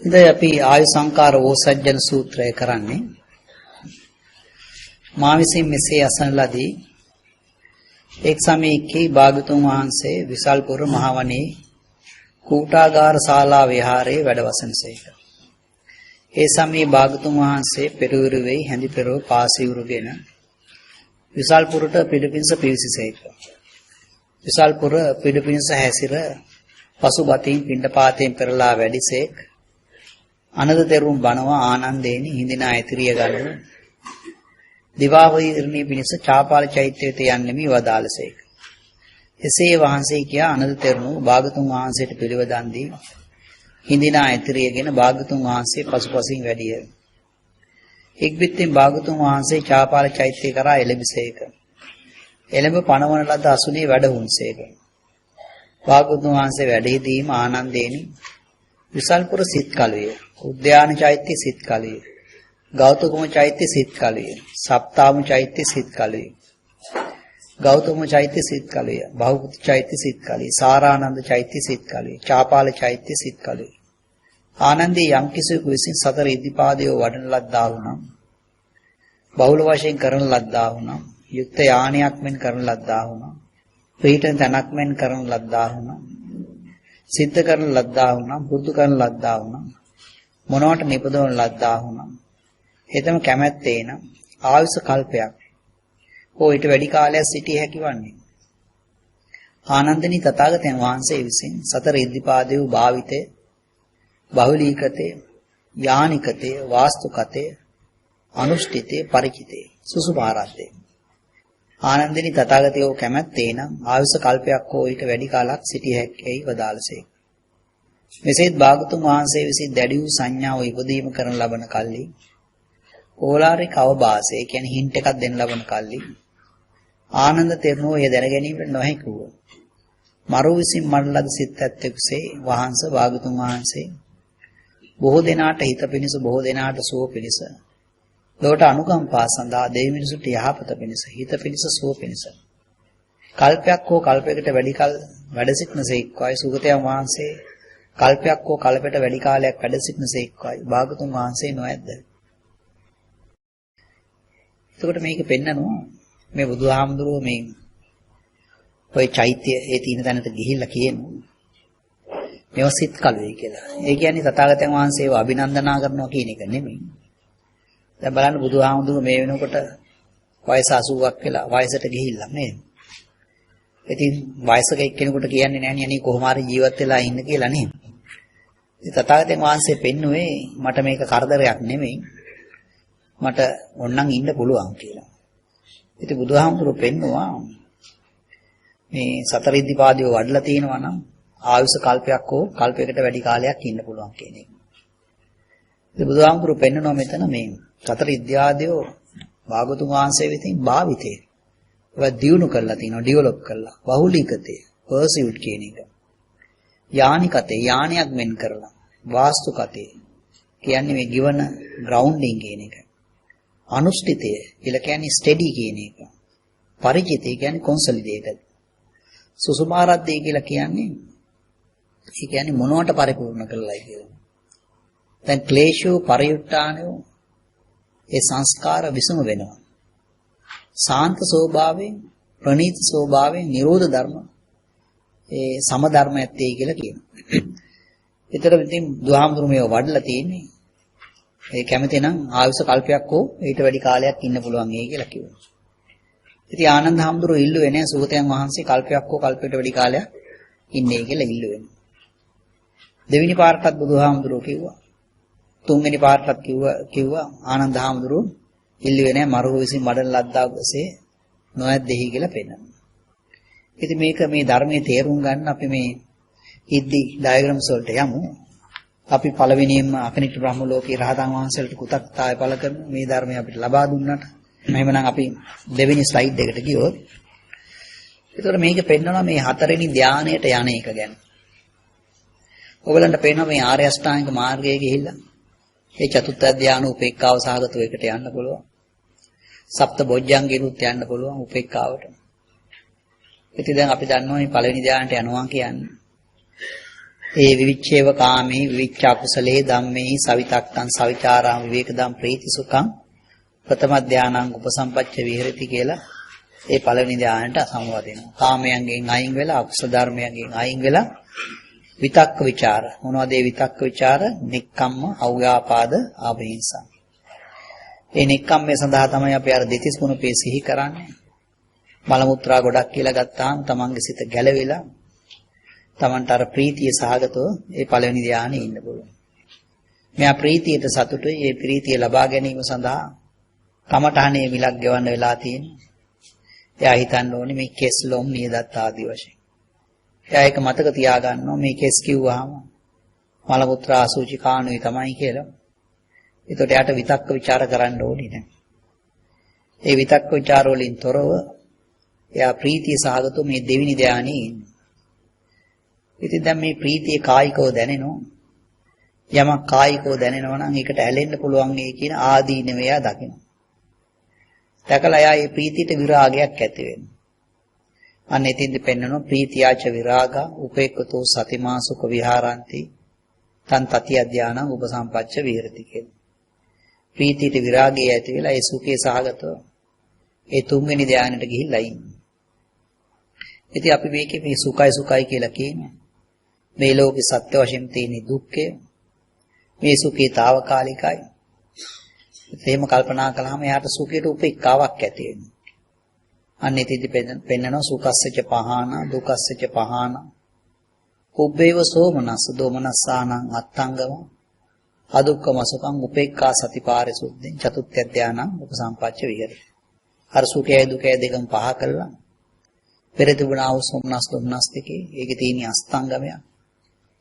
ඉතින් අපි ආයු සංකාර ඕසජ්ජන සූත්‍රය කරන්නේ මා විසින් මෙසේ අසන ලදී එක් සමයකී භාගතුන් වහන්සේ විසල්පුර මහවනේ කූටාගාර ශාලා විහාරයේ වැඩවසනසේක. ඒ සමයේ භාගතුන් වහන්සේ පෙරවිරුවේ හැඳි පෙරව පාසිවුරුගෙන විසල්පුරට පිළිපින්ස පිවිසිසේක. විසල්පුර පිළිපින්ස හැසිර පසුබතින් පිණ්ඩපාතයෙන් පෙරලා වැඩිසේක. අනද තෙරුන් බණවා ආනන්දේනි හිඳිනා ඇතිරිය ගන්න දිවාවීර්ණී පිණිස චාපාල චෛත්‍යයට යන්නෙමි වදාළසේක. එසේ වහන්සේ කියා අනද තෙරුණු භාගතුන් වහන්සේට පිළිවදන් දී හිඳිනා ඇතිරියගෙන භාගතුන් වහන්සේ පසුපසින් වැඩිය. එක්බිත්තෙන් භාගතුන් වහන්සේ චාපාල චෛත්‍ය කරා එළඹසේක. එළඹ පණවන ලද අසුනේ වැඩහුන්සේක. භාගතුන් වහන්සේ වැඩහිදීම ආනන්දේනි විසල්පුර සිත් කලුය. උද්‍යාන චෛත්‍ය සිත් කලුය. ගෞතම චෛත්‍ය සිත් කලුය. සප්තාම චෛත්‍ය සිත් කලුය. ගෞතම චෛත්‍ය සිත් කලුය. බහුපුත් චෛත්‍ය සිත් කලුය. සාරානන්ද චෛත්‍ය සිත් කලුය. චාපාල චෛත්‍ය සිත් කලුය. ආනන්දී යම් කිසිවෙකු විසින් සතර ඉද්ධිපාදයේ වඩන ලද්දා වුණා. බහුල වශයෙන් කරන ලද්දා වුණා. යුක්ත යානයක් මෙන් කරන ලද්දා වුණා. පිටෙන් තනක් මෙන් කරන ලද්දා වුණා. සිද්ධ කරන ලද්දා වුණා. බුද්ධ කරන ලද්දා වුණා. මොනවට නිපදවන ලද්දා වුණා. එතම කැමැත්තේ නම් ආයුෂ කල්පයක් හෝ ඊට වැඩි කාලයක් සිටිය හැකිවන්නේ. ආනන්දනි තථාගතයන් වහන්සේ විසින් සතර ඉද්ධිපාදයේ භාවිතේ බහුලීකතේ යානිකතේ වාස්තුකතේ අනුෂ්ඨිතේ පරිචිතේ සුසුපාරද්දේ. ආනන්දනි තථාගතයෝ කැමැත්තේ නම් ආයුෂ කල්පයක් හෝ ඊට වැඩි කාලයක් සිටිය හැකියි වදාළසේ. මෙසේත් භාගතුන් වහන්සේ විසින් දැඩි වූ සංඥාව ඉපදීම කරන ලබන කල්ලි ඕලාරික අවබාසය කියන්නේ හින්ට් එකක් දෙන්න ලබන කල්ලි ආනන්ද තෙරණුව එය දැන ගැනීමට නොහැකි වූ මරු විසින් මඩ ලද සිත් ඇත්තෙකුසේ වහන්සේ භාගතුන් වහන්සේ බොහෝ දෙනාට හිත පිණිස බොහෝ දෙනාට සුව පිණිස ලෝට අනුකම්පා සඳහා දෙවි මිනිසුන්ට යහපත පිණිස හිත පිණිස සුව පිණිස කල්පයක් හෝ කල්පයකට වැඩි කල වැඩ සිටිනසේක්වයි සුගතයන් වහන්සේ කල්පයක් හෝ කල්පයකට වැඩි කාලයක් වැඩ සිටිනසේක්වයි භාගතුන් වහන්සේ නොඇද්ද. එතකොට මේක පෙන්නනවා මේ බුදුහාමුදුරුවෝ මේ ඔය චෛත්‍ය ඒ තීන තැනට ගිහිල්ලා කියනවා මේවා සිත් කලුයි කියලා. ඒ කියන්නේ තථාගතයන් වහන්සේව අභිනන්දනා කරනවා කියන එක නෙමෙයි. දැන් බලන්න බුදුහාමුදුරුවෝ මේ වෙනකොට වයස 80ක් වෙලා වයසට ගිහිල්ලා නේද? ඉතින් වයසක එක්කෙනෙකුට කියන්නේ නැහැ නේ කොහොම හරි ජීවත් වෙලා ඉන්න කියලා නේද? ඉතින් තථාගතයන් වහන්සේ පෙන්නුවේ මට මේක කරදරයක් නෙමෙයි. මට ඕනනම් ඉන්න පුළුවන් කියලා. ඉතින් බුදුහාමුදුරුවෝ පෙන්නවා මේ සතර ඉද්ධිපාදයේ වඩලා තිනවා නම් ආයුෂ කල්පයක් හෝ කල්පයකට වැඩි කාලයක් ඉන්න පුළුවන් කියන එක. ඉතින් බුදුහාමුදුරුවෝ පෙන්නනවා මෙතන මේ සතර ඉද්ධිපාදයේ භාගතුන් වහන්සේ විසින් භාවිතේ ඒවා දියුණු කරලා තිනවා ඩෙවලොප් කරලා බහුලීකතේ පර්සියුට් කියන එක. යානිකතේ යානයක් මෙන් කරලා වාස්තුකතේ කියන්නේ මේ given grounding කියන එක. අනුෂ්ඨිතය කියලා කියන්නේ ස්ටෙඩි කියන එක. පරිචිතය කියන්නේ කොන්සොලිඩේටඩ්. සුසුමාරද්දේ කියලා කියන්නේ ඒ කියන්නේ මොනවට පරිපූර්ණ කරලායි කියලා. දැන් ක්ලේශෝ පරියුට්ටානෝ ඒ සංස්කාර විසම වෙනවා. සාන්ත ස්වභාවයෙන් ප්‍රණීත ස්වභාවයෙන් නිරෝධ ධර්ම ඒ සම ධර්ම ඇත්තේ කියලා කියනවා. ඒතර ඉතින් බුදුහාමුදුරු මේව වඩලා තියෙන්නේ ඒ කැමති නම් ආයුෂ කල්පයක් හෝ ඊට වැඩි කාලයක් ඉන්න පුළුවන් ඒ කියලා කිව්වා. ඉතින් ආනන්ද හාමුදුරුවෝ ඉල්ලුවේ නැහැ සුගතයන් වහන්සේ කල්පයක් හෝ කල්පයකට වැඩි කාලයක් ඉන්නේ කියලා ඉල්ලුවේ. දෙවෙනි පාරටත් බුදුහාමුදුරුවෝ කිව්වා. තුන්වෙනි පාරටත් කිව්වා ආනන්ද හාමුදුරුවෝ ඉල්ලුවේ නැහැ මරුව විසින් මඩන ලද්දාසේ නොඇද්දෙහි කියලා පෙන්නනවා. ඉතින් මේක මේ ධර්මයේ තේරුම් ගන්න අපි මේ ඉද්දි ඩයග්‍රෑම්ස් වලට යමු. අපි පළවෙනියෙන්ම අකනිට බ්‍රහ්ම ලෝකේ රහතන් වහන්සේලාට කුතක්තාය පළ කරන මේ ධර්මය අපිට ලබා දුන්නාට එහෙමනම් අපි දෙවෙනි ස්ලයිඩ් එකට ගියොත් ඒතකොට මේක පෙන්නනවා මේ හතරවෙනි ධානයට යන එක ගැන. ඔයගලන්ට පේනවා මේ ආර්ය අෂ්ටාංගික මාර්ගයේ ගිහිල්ලා ඒ චතුත්ථ ධානය උපේක්ඛාව සහගතව එකට යන්න පුළුවන්. සප්ත බොජ්ජංගිනුත් යන්න පුළුවන් උපේක්ඛාවට. ඉතින් දැන් අපි දන්නවා මේ පළවෙනි ධානයට යනවා කියන්නේ ඒ විවිච්ඡේව කාමේ විවිච්ඡා කුසලේ ධම්මේ සවිතක්තං සවිචාරං විවේකදම් ප්‍රීති සුඛං ප්‍රථම ධානං උපසම්පච්ච විහෙරති කියලා ඒ පළවෙනි ධානයට සමවදිනවා. කාමයන්ගෙන් අයින් වෙලා අකුසල ධර්මයන්ගෙන් අයින් වෙලා විතක්ක ਵਿਚාර. මොනවද ඒ විතක්ක ਵਿਚාර? නික්කම්ම, අව්‍යාපාද, ආභිහිංසා. ඒ නික්කම්මේ සඳහා තමයි අපි අර දෙතිස් ගුණපේ සිහි කරන්නේ. මල මුත්‍රා ගොඩක් කියලා ගත්තාම තමන්ගේ සිත ගැලවිලා තමන්ට අර ප්‍රීතිය සහගතව ඒ පළවෙනි ධානයේ ඉන්න පුළුවන්. මෙයා ප්‍රීතියට සතුටුයි. ඒ ප්‍රීතිය ලබා ගැනීම සඳහා කමඨහනේ මිලක් ගෙවන්න වෙලා තියෙනවා. එයා හිතන්න ඕනේ මේ කෙස් ලොම් නියදත් ආදී වශයෙන්. එයා ඒක මතක තියාගන්නවා මේ කෙස් කිව්වහම මල මුත්‍රා අසුචි කාණුයි තමයි කියලා. ඒකට යාට විතක්ක ਵਿਚාර කරන්න ඕනේ නැහැ. ඒ විතක්ක ਵਿਚාර වලින් තොරව එයා ප්‍රීතිය සහගතව මේ දෙවිනි ධානයේ ඉන්නේ. ඉතින් දැන් මේ ප්‍රීතිය කායිකව දැනෙනවා. යමක් කායිකව දැනෙනවා නම් ඒකට ඇලෙන්න පුළුවන් ඒ කියන ආදීනවය දකිනවා. දැකලා එයා මේ ප්‍රීතියට විරාගයක් ඇති වෙනවා. අන්න එතින්ද පෙන්නනවා ප්‍රීතියාච විරාගා උපේක්ඛතෝ සතිමා සුඛ විහාරಂತಿ තන් තති අධ්‍යානං උපසම්පච්ච විහෙරති කියලා. ප්‍රීතියට විරාගය ඇති වෙලා ඒ සුඛේ සහගතව ඒ තුන්වෙනි ධානයට ගිහිල්ලා ඉන්නේ. ඉතින් අපි මේකේ මේ සුඛයි කියලා කියන්නේ මේ ලෝකේ සත්‍ය වශයෙන් තියෙන දුක්ඛය. මේ සුඛේ తాවකාලිකයි. එහෙම කල්පනා කළාම එයාට සුඛයට උපේක්ඛාවක් ඇති වෙනවා. අන්න ඉතින් පෙන්නනවා සුඛස්සච පහාන දුක්ඛස්සච පහාන උබ්බේව සෝමනස්ස දෝමනස්සානං අත්තංගම අදුක්ඛම සුඛං උපේක්ඛා සතිපාරිසුද්ධින් චතුත්ථ ධානං උපසම්පච්ච විහෙරති. අර සුඛය දුකය දෙකම පහ කළා. පෙර තිබුණා වූ සෝමනස් දෝමනස් දෙකේ ඒකේ තියෙන අස්තංගමයක්.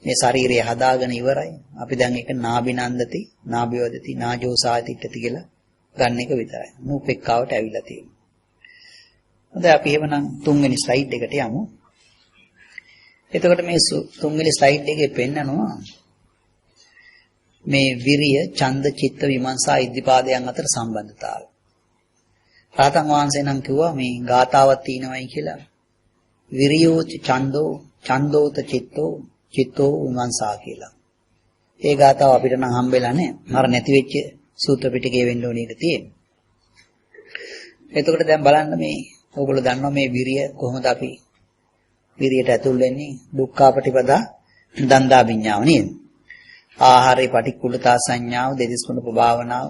මේ ශරීරය හදාගෙන ඉවරයි. අපි දැන් ඒක නාබිනන්දති, නාබිවදති, නාජෝසාතිට්ඨති කියලා ගන්න එක විතරයි. නූපෙක්කාවට ඇවිල්ලා තියෙනවා. හොඳයි අපි එහෙමනම් තුන්වෙනි ස්ලයිඩ් එකට යමු. එතකොට මේ තුන්වෙනි ස්ලයිඩ් එකේ පෙන්නනවා මේ විරිය, ඡන්ද, චිත්ත, විමර්ශා ඉද්ධිපාදයන් අතර සම්බන්ධතාවය. රාතන් වහන්සේ නම් කිව්වා මේ ගාතාවක් තියෙනවයි කියලා. විරියෝ ඡන්தோ, ඡන්தோත චිත්තෝ, චිත්තෝ විමර්ශා කියලා. ඒ ගාතාව අපිට නම් හම්බෙලා නැහැ. අර නැති වෙච්ච සූත්‍ර පිටකයේ වෙන්න ඕනේ ඒක තියෙන්නේ. එතකොට දැන් බලන්න මේ ඕගොල්ලෝ දන්නවා මේ විරිය කොහොමද අපි විරියට ඇතුල් වෙන්නේ? දුක්ඛාපටිපදා දන්දා විඤ්ඤාව නේද? ආහාරේ පටික්කුලතා සංඥාව, දෙතිස් කුණ ප්‍රභාවනාව,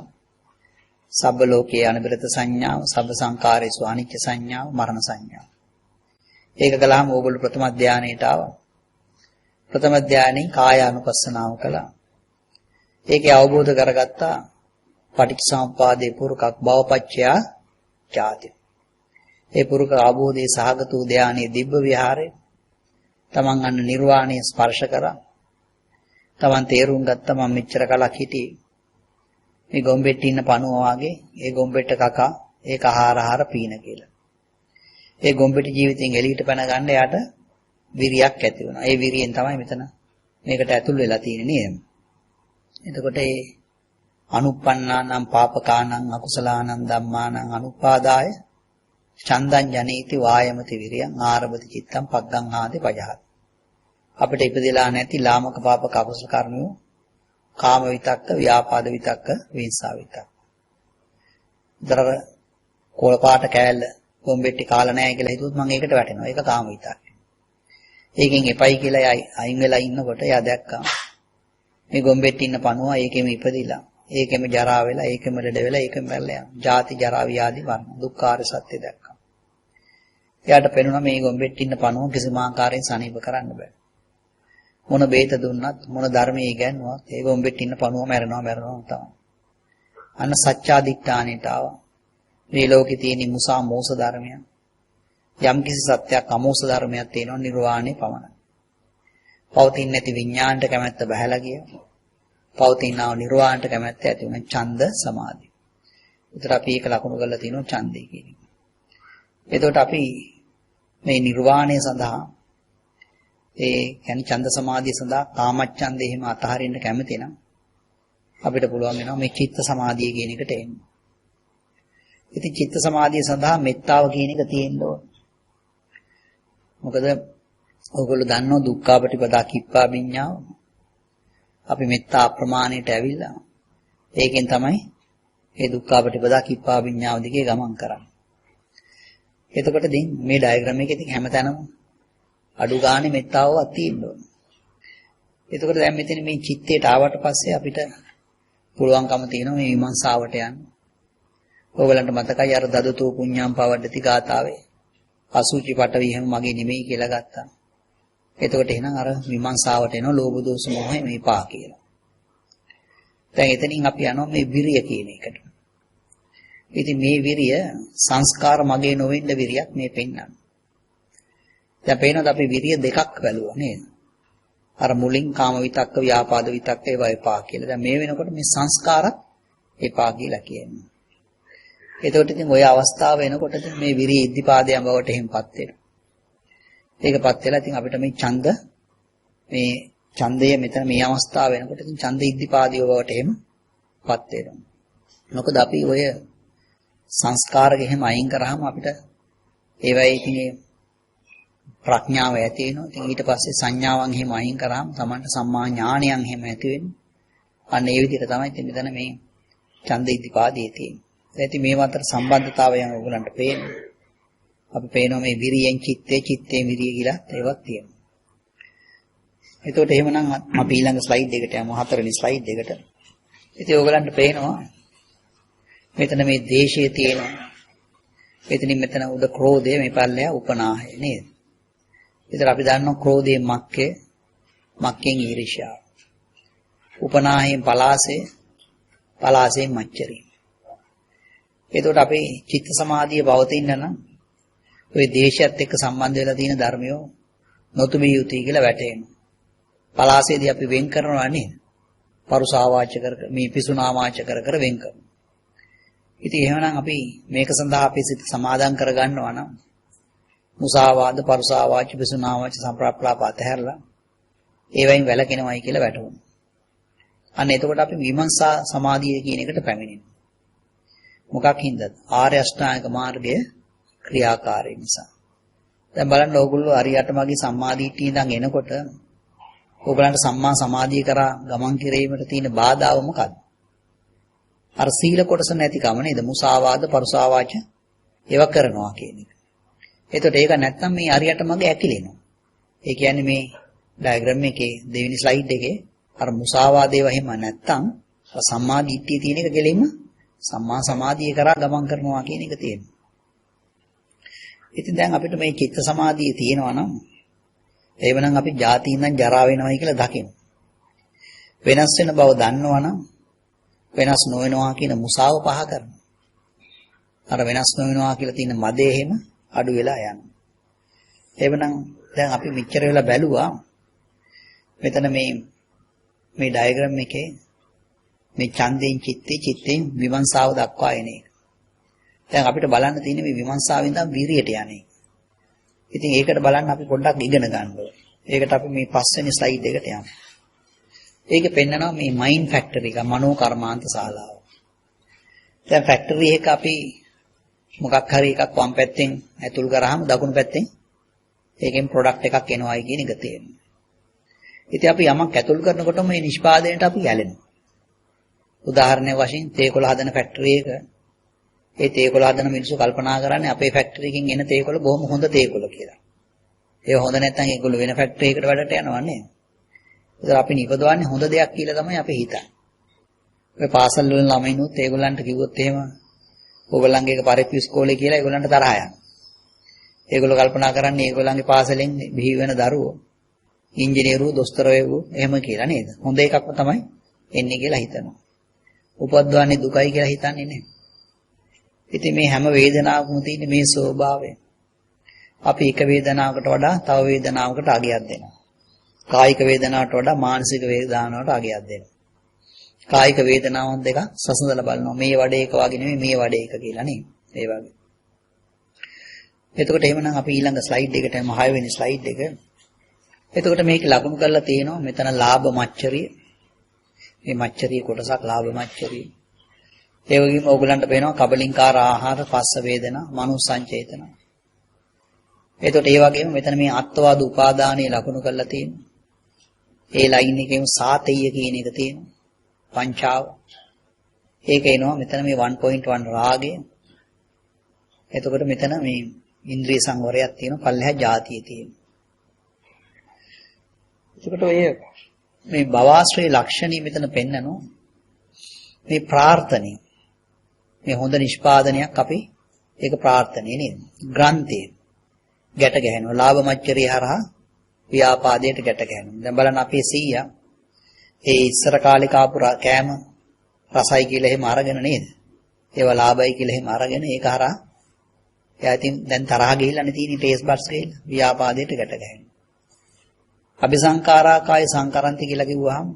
සබ්බ ලෝකේ අනිබ්‍රත සංඥාව, සබ්බ සංකාරේසු අනිච්ච සංඥාව, මරණ සංඥාව. ඒක කළාම ඕගොල්ලෝ ප්‍රථම ධානයට ආවා. ප්‍රථම ධානයේ කායානුපස්සනාව කළා. ඒකේ අවබෝධ කරගත්තා පටිච්චසමුප්පාදේ පුරුකක් භවපච්චයා ජාති. ඒ පුරුක ආબોධයේ සහගත වූ ධානයේ දිබ්බ විහාරේ තමන් අන්න නිර්වාණය ස්පර්ශ කරා. තමන් තේරුම් ගත්තා මම මෙච්චර කලක් හිටියේ මේ ගොම්බෙට්ට ඉන්න පණුව වාගේ ඒ ගොම්බෙට්ට කකා ඒක ආහාර පීන කියලා. ඒ ගොම්බෙට්ට ජීවිතෙන් එළියට පැන ගන්න යාට විරියක් ඇති වෙනවා. ඒ විරියෙන් තමයි මෙතන මේකට ඇතුල් වෙලා තියෙන්නේ නේද? එතකොට ඒ අනුප්පන්නානම් පාපකානං අකුසලානං ධම්මානං අනුපාදාය චන්දං ජනේති වායමති විරියං ආරභති චිත්තං පග්ගං ආදී පජහත්. අපිට ඉපදෙලා නැති ලාමක පාපක අකුසල කර්මෝ කාම විතක්ක, ව්‍යාපාද විතක්ක, විහිංසා විතක්ක. දරව කොළ පාට කෑල්ල ගොම්බෙට්ටි කාලා නැහැ කියලා හිතුවොත් මම ඒකට වැටෙනවා. ඒක කාම විතක්ක. ඒකෙන් එපයි කියලා අයින් වෙලා ඉන්නකොට එයා දැක්කා මේ ගොම්බෙට්ටි ඉන්න පණුවා ඒකෙම ඉපදිලා ඒකෙම ජරා වෙලා ඒකෙම ලෙඩ වෙලා ඒකෙම මැරලා යනවා. ජාති ජරා ව්‍යාධි මරණ දුක්ඛාර සත්‍ය දැක්කා. එයාට පෙනුණා මේ ගොම්බෙට්ටි ඉන්න පණුව කිසිම ආකාරයෙන් සනීප කරන්න බෑ. මොන බේත දුන්නත් මොන ධර්මයේ ඉගැන්වුවත් ඒ ගොම්බෙට්ටි ඉන්න පණුව මැරෙනවා තමයි. අන්න සත්‍යාදිට්ඨානෙට ආවා. මේ ලෝකේ තියෙන මුසා මෝස ධර්මයන් යම් කිසි සත්‍යයක් අමෝස ධර්මයක් තියෙනවා නිර්වාණය පමණයි. පවතින නැති විඥාණයට කැමැත්ත බහැලා ගියා. පවතිනව නිර්වාණයට කැමැත්ත ඇති වුණ ඡන්ද සමාධි. ඒතර අපි ඒක ලකුණු කරලා තිනවා ඡන්දේ කියන එක. එතකොට අපි මේ නිර්වාණය සඳහා ඒ කියන්නේ ඡන්ද සමාධිය සඳහා කාමච්ඡන්දේ එහෙම අතහරින්න කැමති නම් අපිට පුළුවන් වෙනවා මේ චිත්ත සමාධිය කියන එකට එන්න. ඉතින් චිත්ත සමාධිය සඳහා මෙත්තාව කියන එක තියෙන්න ඕන. මොකද ඔයගොල්ලෝ දන්නව දුක්ඛාපටිපදා කිප්පා විඤ්ඤාව. අපි මෙත්තා අප්‍රමාණයට ඇවිල්ලා ඒකෙන් තමයි මේ දුක්ඛාපටිපදා කිප්පා විඤ්ඤාව දිගේ ගමන් කරන්නේ. එතකොට ඉතින් මේ ඩයග්‍රෑම් එකේ ඉතින් හැමතැනම අඩු ගානේ මෙත්තාවවත් තියෙන්න ඕන. එතකොට දැන් මෙතන මේ චිත්තයට ආවට පස්සේ අපිට පුළුවන්කම තියෙනවා මේ විමර්ශාවට යන්න. ඔයගලන්ට මතකයි අර දදතෝ පුඤ්ඤාම් පවද්දති ගාතාවේ අසුචි පටවි එහෙම මගේ නෙමෙයි කියලා ගත්තා. එතකොට එහෙනම් අර විමර්ශාවට එනවා ලෝභ දෝෂ මොහය මේ පහ කියලා. දැන් එතනින් අපි යනවා මේ විරිය කියන එකට. ඉතින් මේ විරිය සංස්කාර මගේ නොවෙන්න විරියක් මේ පෙන්වන්නේ. දැන් පේනවද අපි විරිය දෙකක් බැලුවා නේද? අර මුලින් කාම විතක්ක ව්‍යාපාද විතක්ක ඒවා එපා කියලා. දැන් මේ වෙනකොට මේ සංස්කාර එපා කියලා කියනවා. එතකොට ඉතින් ওই අවස්ථාව වෙනකොට ඉතින් මේ විරිය ඉද්ධිපාදයන් බවට එහෙමපත් වෙනවා. ඒකපත් වෙලා ඉතින් අපිට මේ ඡන්දය මෙතන මේ අවස්ථාව වෙනකොට ඉතින් ඡන්ද ඉද්ධිපාදිය බවට එහෙමපත් වෙනවා. මොකද අපි ඔය සංස්කාර ගෙහෙම අයින් කරාම අපිට ඒවයි ඉතින් ප්‍රඥාව ඇති වෙනවා. ඉතින් ඊට පස්සේ සංඥාවන් එහෙම අයින් කරාම Tamanට සම්මා ඥානයන් එහෙම ඇති වෙනවා. අන්න ඒ විදිහට තමයි ඉතින් මෙතන මේ ඡන්ද ඉද්ධිපාදියේ තියෙන්නේ. ඉතින් මේ අතර සම්බන්ධතාවයන් ඔයගලන්ට පේනවා. අපි පේනවා මේ විරියෙන් චිත්තේ විරිය කියලා ඒවත් තියෙනවා. එතකොට එහෙමනම් අපි ඊළඟ ස්ලයිඩ් එකට යමු 4 වෙනි ස්ලයිඩ් එකට. ඉතින් ඔයගලන්ට පේනවා මෙතන මේ දේශය තියෙනවා. එතනින් මෙතන උඩ ක්‍රෝධය මේ පල්ලය උපනාහය නේද? ඉතින් අපි දන්නවා ක්‍රෝධයෙන් මක්කෙන් ඊර්ෂ්‍යාව. උපනාහයෙන් පලාසයෙන් මච්චරිය. එතකොට අපේ චිත්ත සමාධිය පවතින්න නම් ওই දේශයත් එක්ක සම්බන්ධ වෙලා තියෙන ධර්මියෝ නොතුමිය යුතුයි කියලා වැටහෙනවා. පලාසයේදී අපි වෙන් කරනවා නේද? පරුසාවාච කර මේ පිසුනාවාච කර වෙන් කරනවා. ඉතින් එහෙනම් අපි මේක සඳහා අපි සිත සමාදන් කර ගන්නවා නම් මුසාවාද පරුසාවාච පිසුනාවාච සම්ප්‍රාප්ලාප අතහැරලා ඒවයින් වැළකෙනවයි කියලා වැටහුණා. අන්න එතකොට අපි විමර්ශා සමාධිය කියන එකට පැමිණෙනවා. මොකක් හින්දාද? ආර්ය අෂ්ටාංගික මාර්ගය ක්‍රියාකාරී නිසා. දැන් බලන්න ඕගොල්ලෝ අරියට මගේ සම්මාදිට්ඨිය ඉඳන් එනකොට ඕගලන්ට සම්මා සමාධිය කරා ගමන් කිරීමට තියෙන බාධාව මොකක්ද? අර සීල කොටස නැතිකම නේද? මුසාවාද පරුසාවාච ඒවා කරනවා කියන එක. එතකොට ඒක නැත්තම් මේ අරියට මගේ ඇකිලෙනවා. ඒ කියන්නේ මේ ඩයග්‍රෑම් එකේ දෙවෙනි ස්ලයිඩ් එකේ අර මුසාවාදේව එහෙම නැත්තම් සම්මාදිට්ඨිය තියෙන එක ගෙලින්ම සම්මා සමාධිය කරා ගමන් කරනවා කියන එක තියෙනවා. ඉතින් දැන් අපිට මේ චිත්ත සමාධිය තියෙනවා නම් එවනම් අපි ජාති ඉඳන් ජරා වෙනවයි කියලා දකිනවා. වෙනස් වෙන බව දන්නවනම් වෙනස් නොවෙනවා කියන මුසාව පහ කරනවා. අර වෙනස් නොවෙනවා කියලා තියෙන මදේ එහෙම අඩු වෙලා යනවා. එවනම් දැන් අපි මෙච්චර වෙලා බැලුවා මෙතන මේ ඩයග්‍රෑම් එකේ මේ ඡන්දයෙන් චිත්තයෙන් විමර්ශාව දක්වා එන එක. දැන් අපිට බලන්න තියෙන්නේ මේ විමර්ශාවෙන් ඉඳන් වීරියට යන්නේ. ඉතින් ඒකට බලන්න අපි පොඩ්ඩක් ඉගෙන ගන්න ඕනේ. ඒකට අපි මේ පස්වෙනි ස්ලයිඩ් එකට යමු. ඒකේ පෙන්නනවා මේ මයින්ඩ් ෆැක්ටරි එක මනෝ කර්මාන්ත ශාලාව. දැන් ෆැක්ටරි එක අපි මොකක් හරි එකක් වම් පැත්තෙන් ඇතුල් කරාම දකුණු පැත්තෙන් ඒකෙන් ප්‍රොඩක්ට් එකක් එනවායි කියන එක තේරෙනවා. ඉතින් අපි යමක් ඇතුල් කරනකොටම මේ නිෂ්පාදනයට අපි ඇලෙනවා. උදාහරණයක් වශයෙන් තේකොළ හදන ෆැක්ටරි එක ඒ තේකොළ හදන මිනිස්සු කල්පනා කරන්නේ අපේ ෆැක්ටරි එකකින් එන තේකොළ බොහොම හොඳ තේකොළ කියලා. ඒක හොඳ නැත්නම් ඒගොල්ලෝ වෙන ෆැක්ටරි එකකට වැඩට යනවා නේද? ඒතර අපි නිපදවන්නේ හොඳ දෙයක් කියලා තමයි අපි හිතන්නේ. ඔය පාසල් වල ළමයිනුත් ඒගොල්ලන්ට කිව්වොත් එහෙම ඕගොල්ලන්ගේ එක පරිප්පු ඉස්කෝලේ කියලා ඒගොල්ලන්ට තරහ යනවා. ඒගොල්ලෝ කල්පනා කරන්නේ ඒගොල්ලන්ගේ පාසලෙන් බිහි වෙන දරුවෝ ඉංජිනේරුවෝ දොස්තරවෝ එහෙම කියලා නේද? හොඳ එකක්ම තමයි එන්නේ කියලා හිතනවා. උපද්දවන්නේ දුකයි කියලා හිතන්නේ නේ. ඉතින් මේ හැම වේදනාවකම තියෙන මේ ස්වභාවය. අපි එක වේදනාවකට වඩා තව වේදනාවකට අගයක් දෙනවා. කායික වේදනාවට වඩා මානසික වේදනාවට අගයක් දෙනවා. කායික වේදනාවන් දෙක සසඳලා බලනවා. මේ වඩේ එක වගේ නෙමෙයි මේ වඩේ එක කියලා නේ. ඒ වගේ. එතකොට එහෙමනම් අපි ඊළඟ ස්ලයිඩ් එකට යමු 6 වෙනි ස්ලයිඩ් එක. එතකොට මේක ලකුණු කරලා තියෙනවා මෙතන ලාභ මච්චරිය. මේ මච්චරිය කොටසක් ලාභ මච්චරිය. ඒ වගේම ඕගලන්ට පේනවා කබලින්කාර ආහාර පස්ස වේදනා මනෝ සංචේතන. එතකොට ඒ වගේම මෙතන මේ අත්වාද උපාදානයේ ලකුණු කරලා තියෙනවා. ඒ ලයින් එකේම සාතේය කියන එක තියෙනවා. පංචාව. ඒක එනවා මෙතන මේ 1.1 රාගය. එතකොට මෙතන මේ ඉන්ද්‍රිය සංවරයක් තියෙනවා. පල්ලෙහා ಜಾතිය තියෙනවා. එතකොට ඔය මේ භවආශ්‍රේ ලක්ෂණී මෙතන පෙන්නනවා. මේ ප්‍රාර්ථනීය මේ හොඳ නිෂ්පාදනයක් අපි ඒක ප්‍රාර්ථනීය නේද? ග්‍රන්ථය ගැට ගැහෙනවා. ලාභ මච්චරිය හරහා ව්‍යාපාදයට ගැට ගැහෙනවා. දැන් බලන්න අපේ සීයා ඒ ඉස්සර කාලේ කාපු කෑම රසයි කියලා එහෙම අරගෙන නේද? ඒවා ලාභයි කියලා එහෙම අරගෙන ඒක හරහා එයා ඉතින් දැන් තරහ ගිහිල්ලානේ තියෙන්නේ ටේස්ට් බඩ්ස් ගිහිල්ලා ව්‍යාපාදයට ගැට ගැහෙනවා. අபிසංකාරා කාය සංකරන්ති කියලා කිව්වහම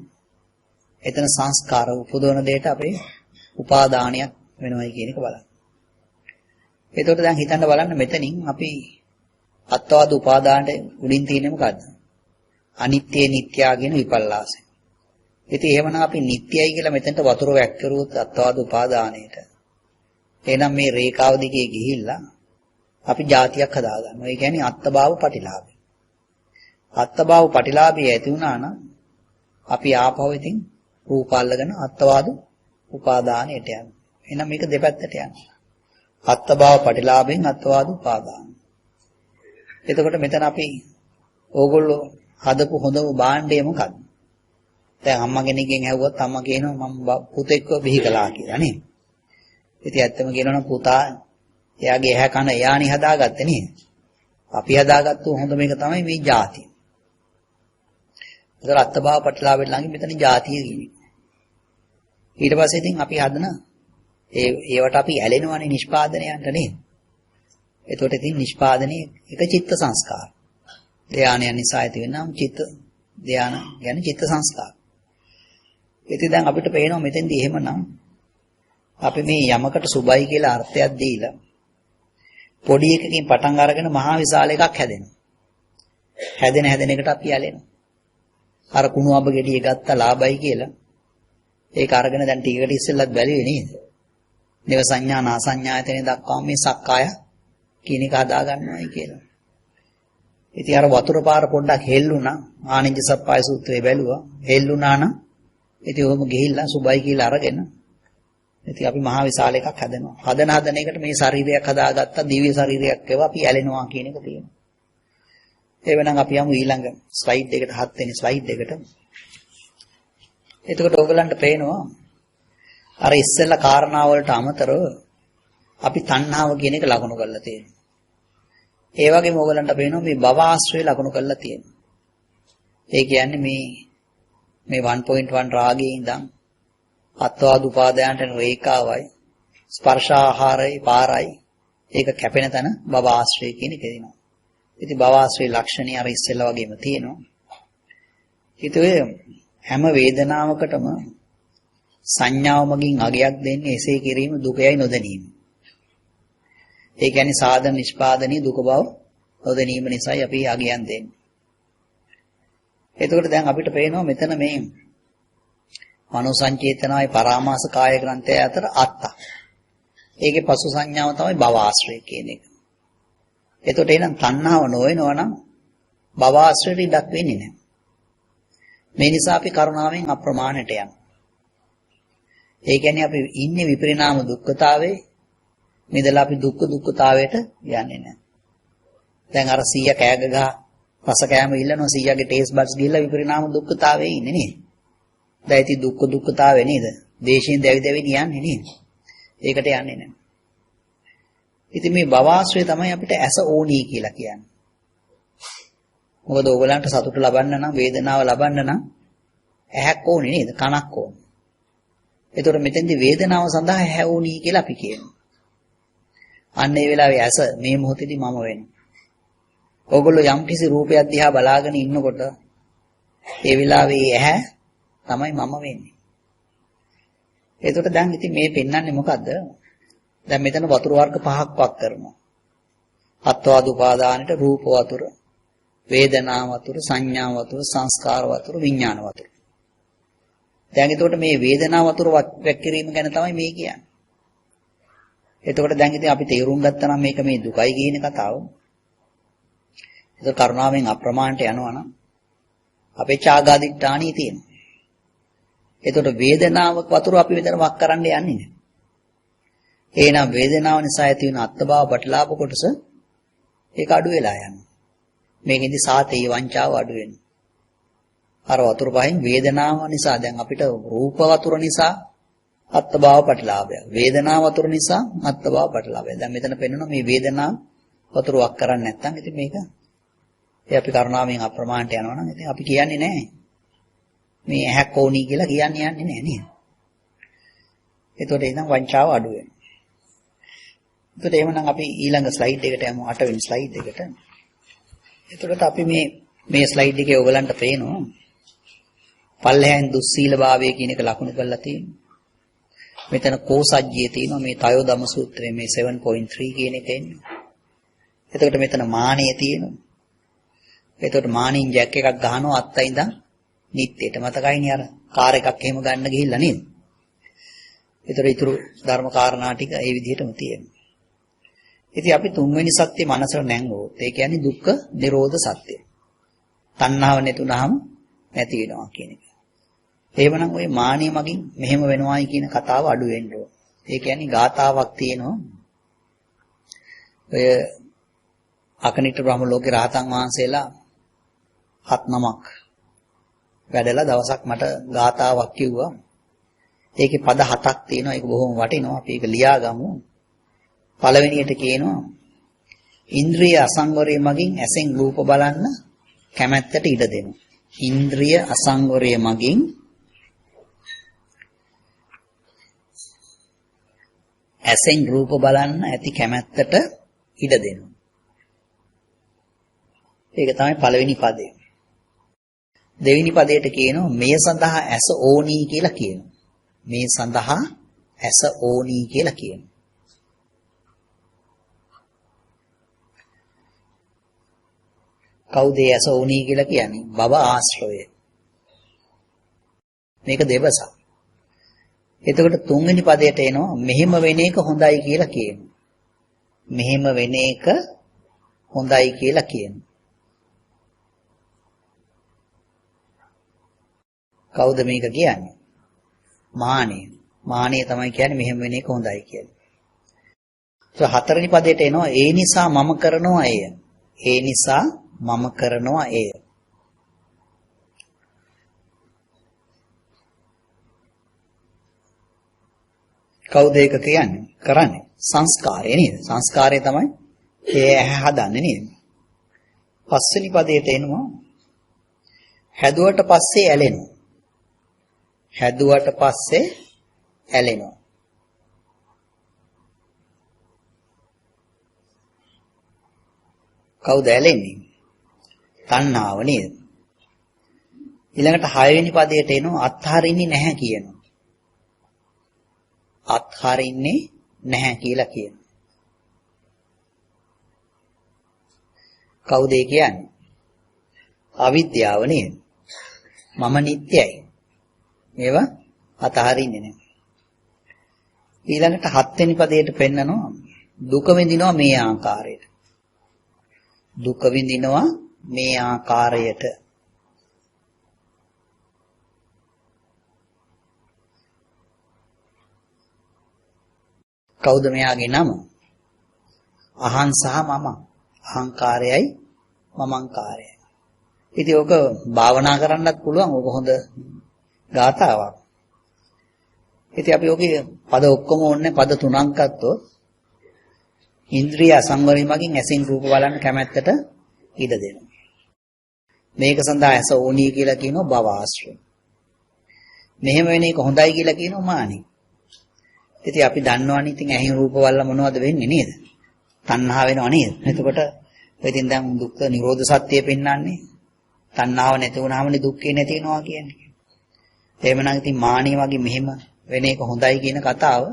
එතන සංස්කාර උපදවන දෙයට අපේ උපාදානයක් වෙනවයි කියන එක බලන්න. එතකොට දැන් හිතන්න බලන්න මෙතනින් අපි අත්වාද උපාදානට උඩින් තියෙන්නේ මොකද්ද? අනිත්‍ය නිට්ටයා කියන විපල්ලාසය. ඉතින් එහෙමනම් අපි නිට්ටයයි කියලා මෙතනට වතුර වැක්කරුවොත් අත්වාද උපාදානයට. එහෙනම් මේ රේඛාව දිගේ ගිහිල්ලා අපි જાතියක් හදා ගන්නවා. ඒ කියන්නේ අත්භාව පටිලාභය. අත්භාව පටිලාභය ඇති වුණා නම් අපි ආපහු ඉතින් රූප අල්ලගෙන අත්වාද උපාදානයට යනවා. එහෙනම් මේක දෙපැත්තට යනවා. අත්භාව පටිලාභයෙන් අත්වාද උපාදාන. එතකොට මෙතන අපි ඕගොල්ලෝ හදපු හොඳම භාණ්ඩය මොකක්ද? දැන් අම්මා කෙනෙක්ගෙන් ඇහුවොත් අම්මා කියනවා මම පුතෙක්ව බිහි කළා කියලා නේද? ඉතින් ඇත්තම කියනවා නම් පුතා එයාගේ ඇහැ කන එයානි හදාගත්තේ නේද? අපි හදාගත්තු හොඳ මේක තමයි මේ ಜಾතිය. ඒතර අත්භාව පටලාවෙන් ළඟින් මෙතන ಜಾතිය කියන්නේ. ඊට පස්සේ ඉතින් අපි හදන ඒවට අපි ඇලෙනවනේ නිෂ්පාදනයන්ට නේද? එතකොට ඉතින් නිෂ්පාදනයේ එක චිත්ත සංස්කාර. ධානය නිසා ඇති වෙනම චිත්ත ධාන කියන්නේ චිත්ත සංස්කාර. ඉතින් දැන් අපිට පේනවා මෙතෙන්දී එහෙමනම් අපි මේ යමකට සුබයි කියලා අර්ථයක් දීලා පොඩි එකකින් පටන් අරගෙන මහා විශාල එකක් හැදෙනවා. හැදෙන එකට අපි ඇලෙනවා. අර කුණු අඹ ගෙඩිය ගත්තා ලාභයි කියලා. ඒක අරගෙන දැන් ටිකකට ඉස්සෙල්ලත් බැලුවේ නේද? නේව සංඥා නා සංඥායතනෙ දක්වා මේ සක්කාය කියන එක හදා ගන්නවායි කියලා. ඉතින් අර වතුර පාර පොඩ්ඩක් හෙල්ලුණා ආනිජ්ජ සප්පාය සූත්‍රයේ බැලුවා. හෙල්ලුණා නම් ඉතින් ඔහොම ගිහිල්ලා සුබයි කියලා අරගෙන ඉතින් අපි මහා විශාල එකක් හදනවා. හදන එකට මේ ශරීරයක් හදාගත්තා දිව්‍ය ශරීරයක් ඒවා අපි ඇලෙනවා කියන එක තියෙනවා. එවනම් අපි යමු ඊළඟ ස්ලයිඩ් එකට 7 වෙනි ස්ලයිඩ් එකට. එතකොට ඕගලන්ට පේනවා අර ඉස්සෙල්ලා කාරණා වලට අමතරව අපි තණ්හාව කියන එක ලකුණු කරලා තියෙනවා. ඒ වගේම ඕගලන්ට පේනවා මේ භව ආශ්‍රය ලකුණු කරලා තියෙනවා. ඒ කියන්නේ මේ 1.1 රාගයේ ඉඳන් අත්වාද උපාදානට රේඛාවයි ස්පර්ශාහාරයි පාරයි ඒක කැපෙන තැන භව ආශ්‍රය කියන එක දෙනවා. ඉතින් භව ආශ්‍රේ ලක්ෂණي අර ඉස්සෙල්ලා වගේම තියෙනවා. ඉතින් හැම වේදනාවකටම සංඥාව මගින් අගයක් දෙන්නේ එසේ කිරීම දුකයි නොදැනීම. ඒ කියන්නේ සාධන නිෂ්පාදනයේ දුක බව නොදැනීම නිසායි අපි අගයන් දෙන්නේ. එතකොට දැන් අපිට පේනවා මෙතන මේ මනෝ සංචේතනායි පරාමාස කාය ග්‍රන්ථය අතර අත්ත. ඒකේ පසු සංඥාව තමයි භව ආශ්‍රය කියන එක. එතකොට එහෙනම් තණ්හාව නොවෙනවා නම් භව ආශ්‍රයට ඉඩක් වෙන්නේ නැහැ. මේ නිසා අපි කරුණාවෙන් අප්‍රමාණයට යනවා. ඒ කියන්නේ අපි ඉන්නේ විපරිණාම දුක්ඛතාවේ මෙදලා අපි දුක්ඛතාවයට යන්නේ නැහැ. දැන් අර 100 කෑග ගහ රස කෑම ඉල්ලනවා 100ගේ ටේස්ට් බඩ්ස් ගිහිල්ලා විපරිණාම දුක්ඛතාවේ ඉන්නේ නේද? දැන් ඉතින් දුක්ඛතාවේ නේද? දේශයෙන් දැවි යන්නේ නේද? ඒකට යන්නේ නැහැ. ඉතින් මේ භවආශ්‍රය තමයි අපිට ඇස ඕනී කියලා කියන්නේ. මොකද ඕගලන්ට සතුට ලබන්න නම් වේදනාව ලබන්න නම් ඇහක් ඕනේ නේද? කනක් ඕනේ. ඒතකොට මෙතෙන්දී වේදනාව සඳහා ඇහැ ඕනී කියලා අපි කියනවා. අන්න ඒ වෙලාවේ ඇස මේ මොහොතේදී මම වෙනවා. ඕගොල්ලෝ යම්කිසි රූපයක් දිහා බලාගෙන ඉන්නකොට ඒ වෙලාවේ ඇහැ තමයි මම වෙන්නේ. ඒකට දැන් ඉතින් මේ පෙන්වන්නේ මොකද්ද? දැන් මෙතන වතුර වර්ග පහක් වක් කරනවා. අත්වාද උපාදානෙට රූප වතුර, වේදනා වතුර, සංඥා වතුර, සංස්කාර වතුර, විඥාන වතුර. දැන් එතකොට මේ වේදනා වතුර වැක් කිරීම ගැන තමයි මේ කියන්නේ. එතකොට දැන් ඉතින් අපි තේරුම් ගත්තා නම් මේක මේ දුකයි කියන කතාව. ඒක කරුණාවෙන් අප්‍රමාණයට යනවා නම් අපේ චාගාදිට්ඨානිය තියෙනවා. එතකොට වේදනාවක වතුර අපි මෙතන වක් කරන්න යන්නේ නැහැ. එහෙනම් වේදනාව නිසා ඇති වෙන අත්බව ප්‍රතිලාභ කොටස ඒක අඩු වෙලා යනවා. මේකෙදි සාතේ වංචාව අඩු වෙනවා. අර වතුර පහෙන් වේදනාව නිසා දැන් අපිට රූප වතුර නිසා අත්බව ප්‍රතිලාභය. වේදනාව වතුර නිසා අත්බව ප්‍රතිලාභය. දැන් මෙතන පෙන්වනවා මේ වේදනාව වතුර වක් කරන්නේ නැත්නම් ඉතින් මේක අපි කරුණාවෙන් අප්‍රමාණයට යනවා නම් ඉතින් අපි කියන්නේ නැහැ. මේ ඇහැක් ඕනි කියලා කියන්නේ යන්නේ නැහැ නේද? එතකොට එනම් වංචාව අඩු වෙනවා. එතකොට එහෙමනම් අපි ඊළඟ ස්ලයිඩ් එකට යමු 8 වෙනි ස්ලයිඩ් එකට. එතකොට අපි මේ ස්ලයිඩ් එකේ ඔයගලන්ට පේනවා පල්ලෙහෙන් දුස්සීලභාවය කියන එක ලකුණු කරලා තියෙනවා. මෙතන කෝසජ්ජියේ තියෙනවා මේ තයෝදම සූත්‍රයේ මේ 7.3 කියන එක එන්නේ. එතකොට මෙතන මානිය තියෙනවා. එතකොට මානින් ජැක් එකක් ගහනවා අත්තයි ඉඳන් නිත්‍යයට. මතකයිනේ අර කාර් එකක් එහෙම ගන්න ගිහිල්ලා නේද? ඒතර ඊතුරු ධර්ම කාරණා ටික ඒ විදිහටම තියෙනවා. ඉතින් අපි තුන්වෙනි සත්‍ය මනසට නැංගුවොත් ඒ කියන්නේ දුක්ඛ නිරෝධ සත්‍ය. තණ්හාව නැතුණාම නැති වෙනවා කියන එක. එහෙමනම් ওই මානිය මගින් මෙහෙම වෙනවායි කියන කතාව අඩු වෙන්න ඕන. ඒ කියන්නේ ගාතාවක් තියෙනවා. ඔය අකනිට බ්‍රහ්ම ලෝකේ රහතන් වහන්සේලා 7-9ක් වැඩලා දවසක් මට ගාතාවක් කිව්වා. ඒකේ පද 7ක් තියෙනවා. ඒක බොහොම වටිනවා. අපි ඒක ලියාගමු. පළවෙනියට කියනවා ඉන්ද්‍රිය අසංවරය මගින් ඇසෙන් රූප බලන්න කැමැත්තට ඉඩ දෙනවා. ඉන්ද්‍රිය අසංවරය මගින් ඇසෙන් රූප බලන්න ඇති කැමැත්තට ඉඩ දෙනවා. ඒක තමයි පළවෙනි පදය. දෙවෙනි පදයට කියනවා මේ සඳහා ඇස ඕනී කියලා කියනවා. මේ සඳහා ඇස ඕනී කියලා කියනවා. කවුද ඇස ඕනී කියලා කියන්නේ? භව ආශ්‍රය. මේක දෙබසක්. එතකොට තුන්වෙනි පදයට එනවා මෙහෙම වෙන එක හොඳයි කියලා කියනවා. මෙහෙම වෙන එක හොඳයි කියලා කියනවා. කවුද මේක කියන්නේ? මානෙ. මානෙ තමයි කියන්නේ මෙහෙම වෙන එක හොඳයි කියලා. ඒ හතරවෙනි පදයට එනවා ඒ නිසා මම කරනවා එය. ඒ නිසා මම කරනවා එය. කවුද ඒක කියන්නේ? කරන්නේ සංස්කාරය නේද? සංස්කාරය තමයි ඒ ඇහැ හදන්නේ නේද? පස්වෙනි පදයට එනවා හැදුවට පස්සේ ඇලෙනවා. හැදුවට පස්සේ ඇලෙනවා. කවුද ඇලෙන්නේ? තණ්හාව නේද? ඊළඟට 6 වෙනි පදයට එනවා අත්හරින්නේ නැහැ කියනවා. අත්හරින්නේ නැහැ කියලා කියනවා. කවුද ඒ කියන්නේ? අවිද්‍යාව නේද? මම නිට්ටයයි. මේවා අතහරින්නේ නැහැ. ඊළඟට 7 වෙනි පදයට පෙන්නනවා දුක විඳිනවා මේ ආකාරයට. දුක විඳිනවා මේ ආකාරයට. කවුද මෙයාගේ නම? අහං සහ මම. අහංකාරයයි මමංකාරයයි. ඉතින් ඔක භාවනා කරන්නත් පුළුවන්. ඔක හොඳ ගාතාවක්. ඉතින් අපි ඔකේ පද ඔක්කොම ඕනේ පද 3ක් ගත්තොත් ඉන්ද්‍රිය අසංවරය මගින් ඇසින් රූප බලන්න කැමැත්තට ඉඩ දෙනවා. මේක සඳහා ඇස ඕනී කියලා කියනවා භව ආශ්‍රය. මෙහෙම වෙන එක හොඳයි කියලා කියනවා මානෙ. ඉතින් අපි දන්නවනේ ඉතින් ඇහින් රූප බලලා මොනවද වෙන්නේ නේද? තණ්හා වෙනව නේද? එතකොට ඉතින් දැන් දුක්ඛ නිරෝධ සත්‍යය පෙන්වන්නේ තණ්හාව නැති වුණාමනේ දුක්ඛේ නැති වෙනවා කියන්නේ. එහෙමනම් ඉතින් මානිය වගේ මෙහෙම වෙන එක හොඳයි කියන කතාව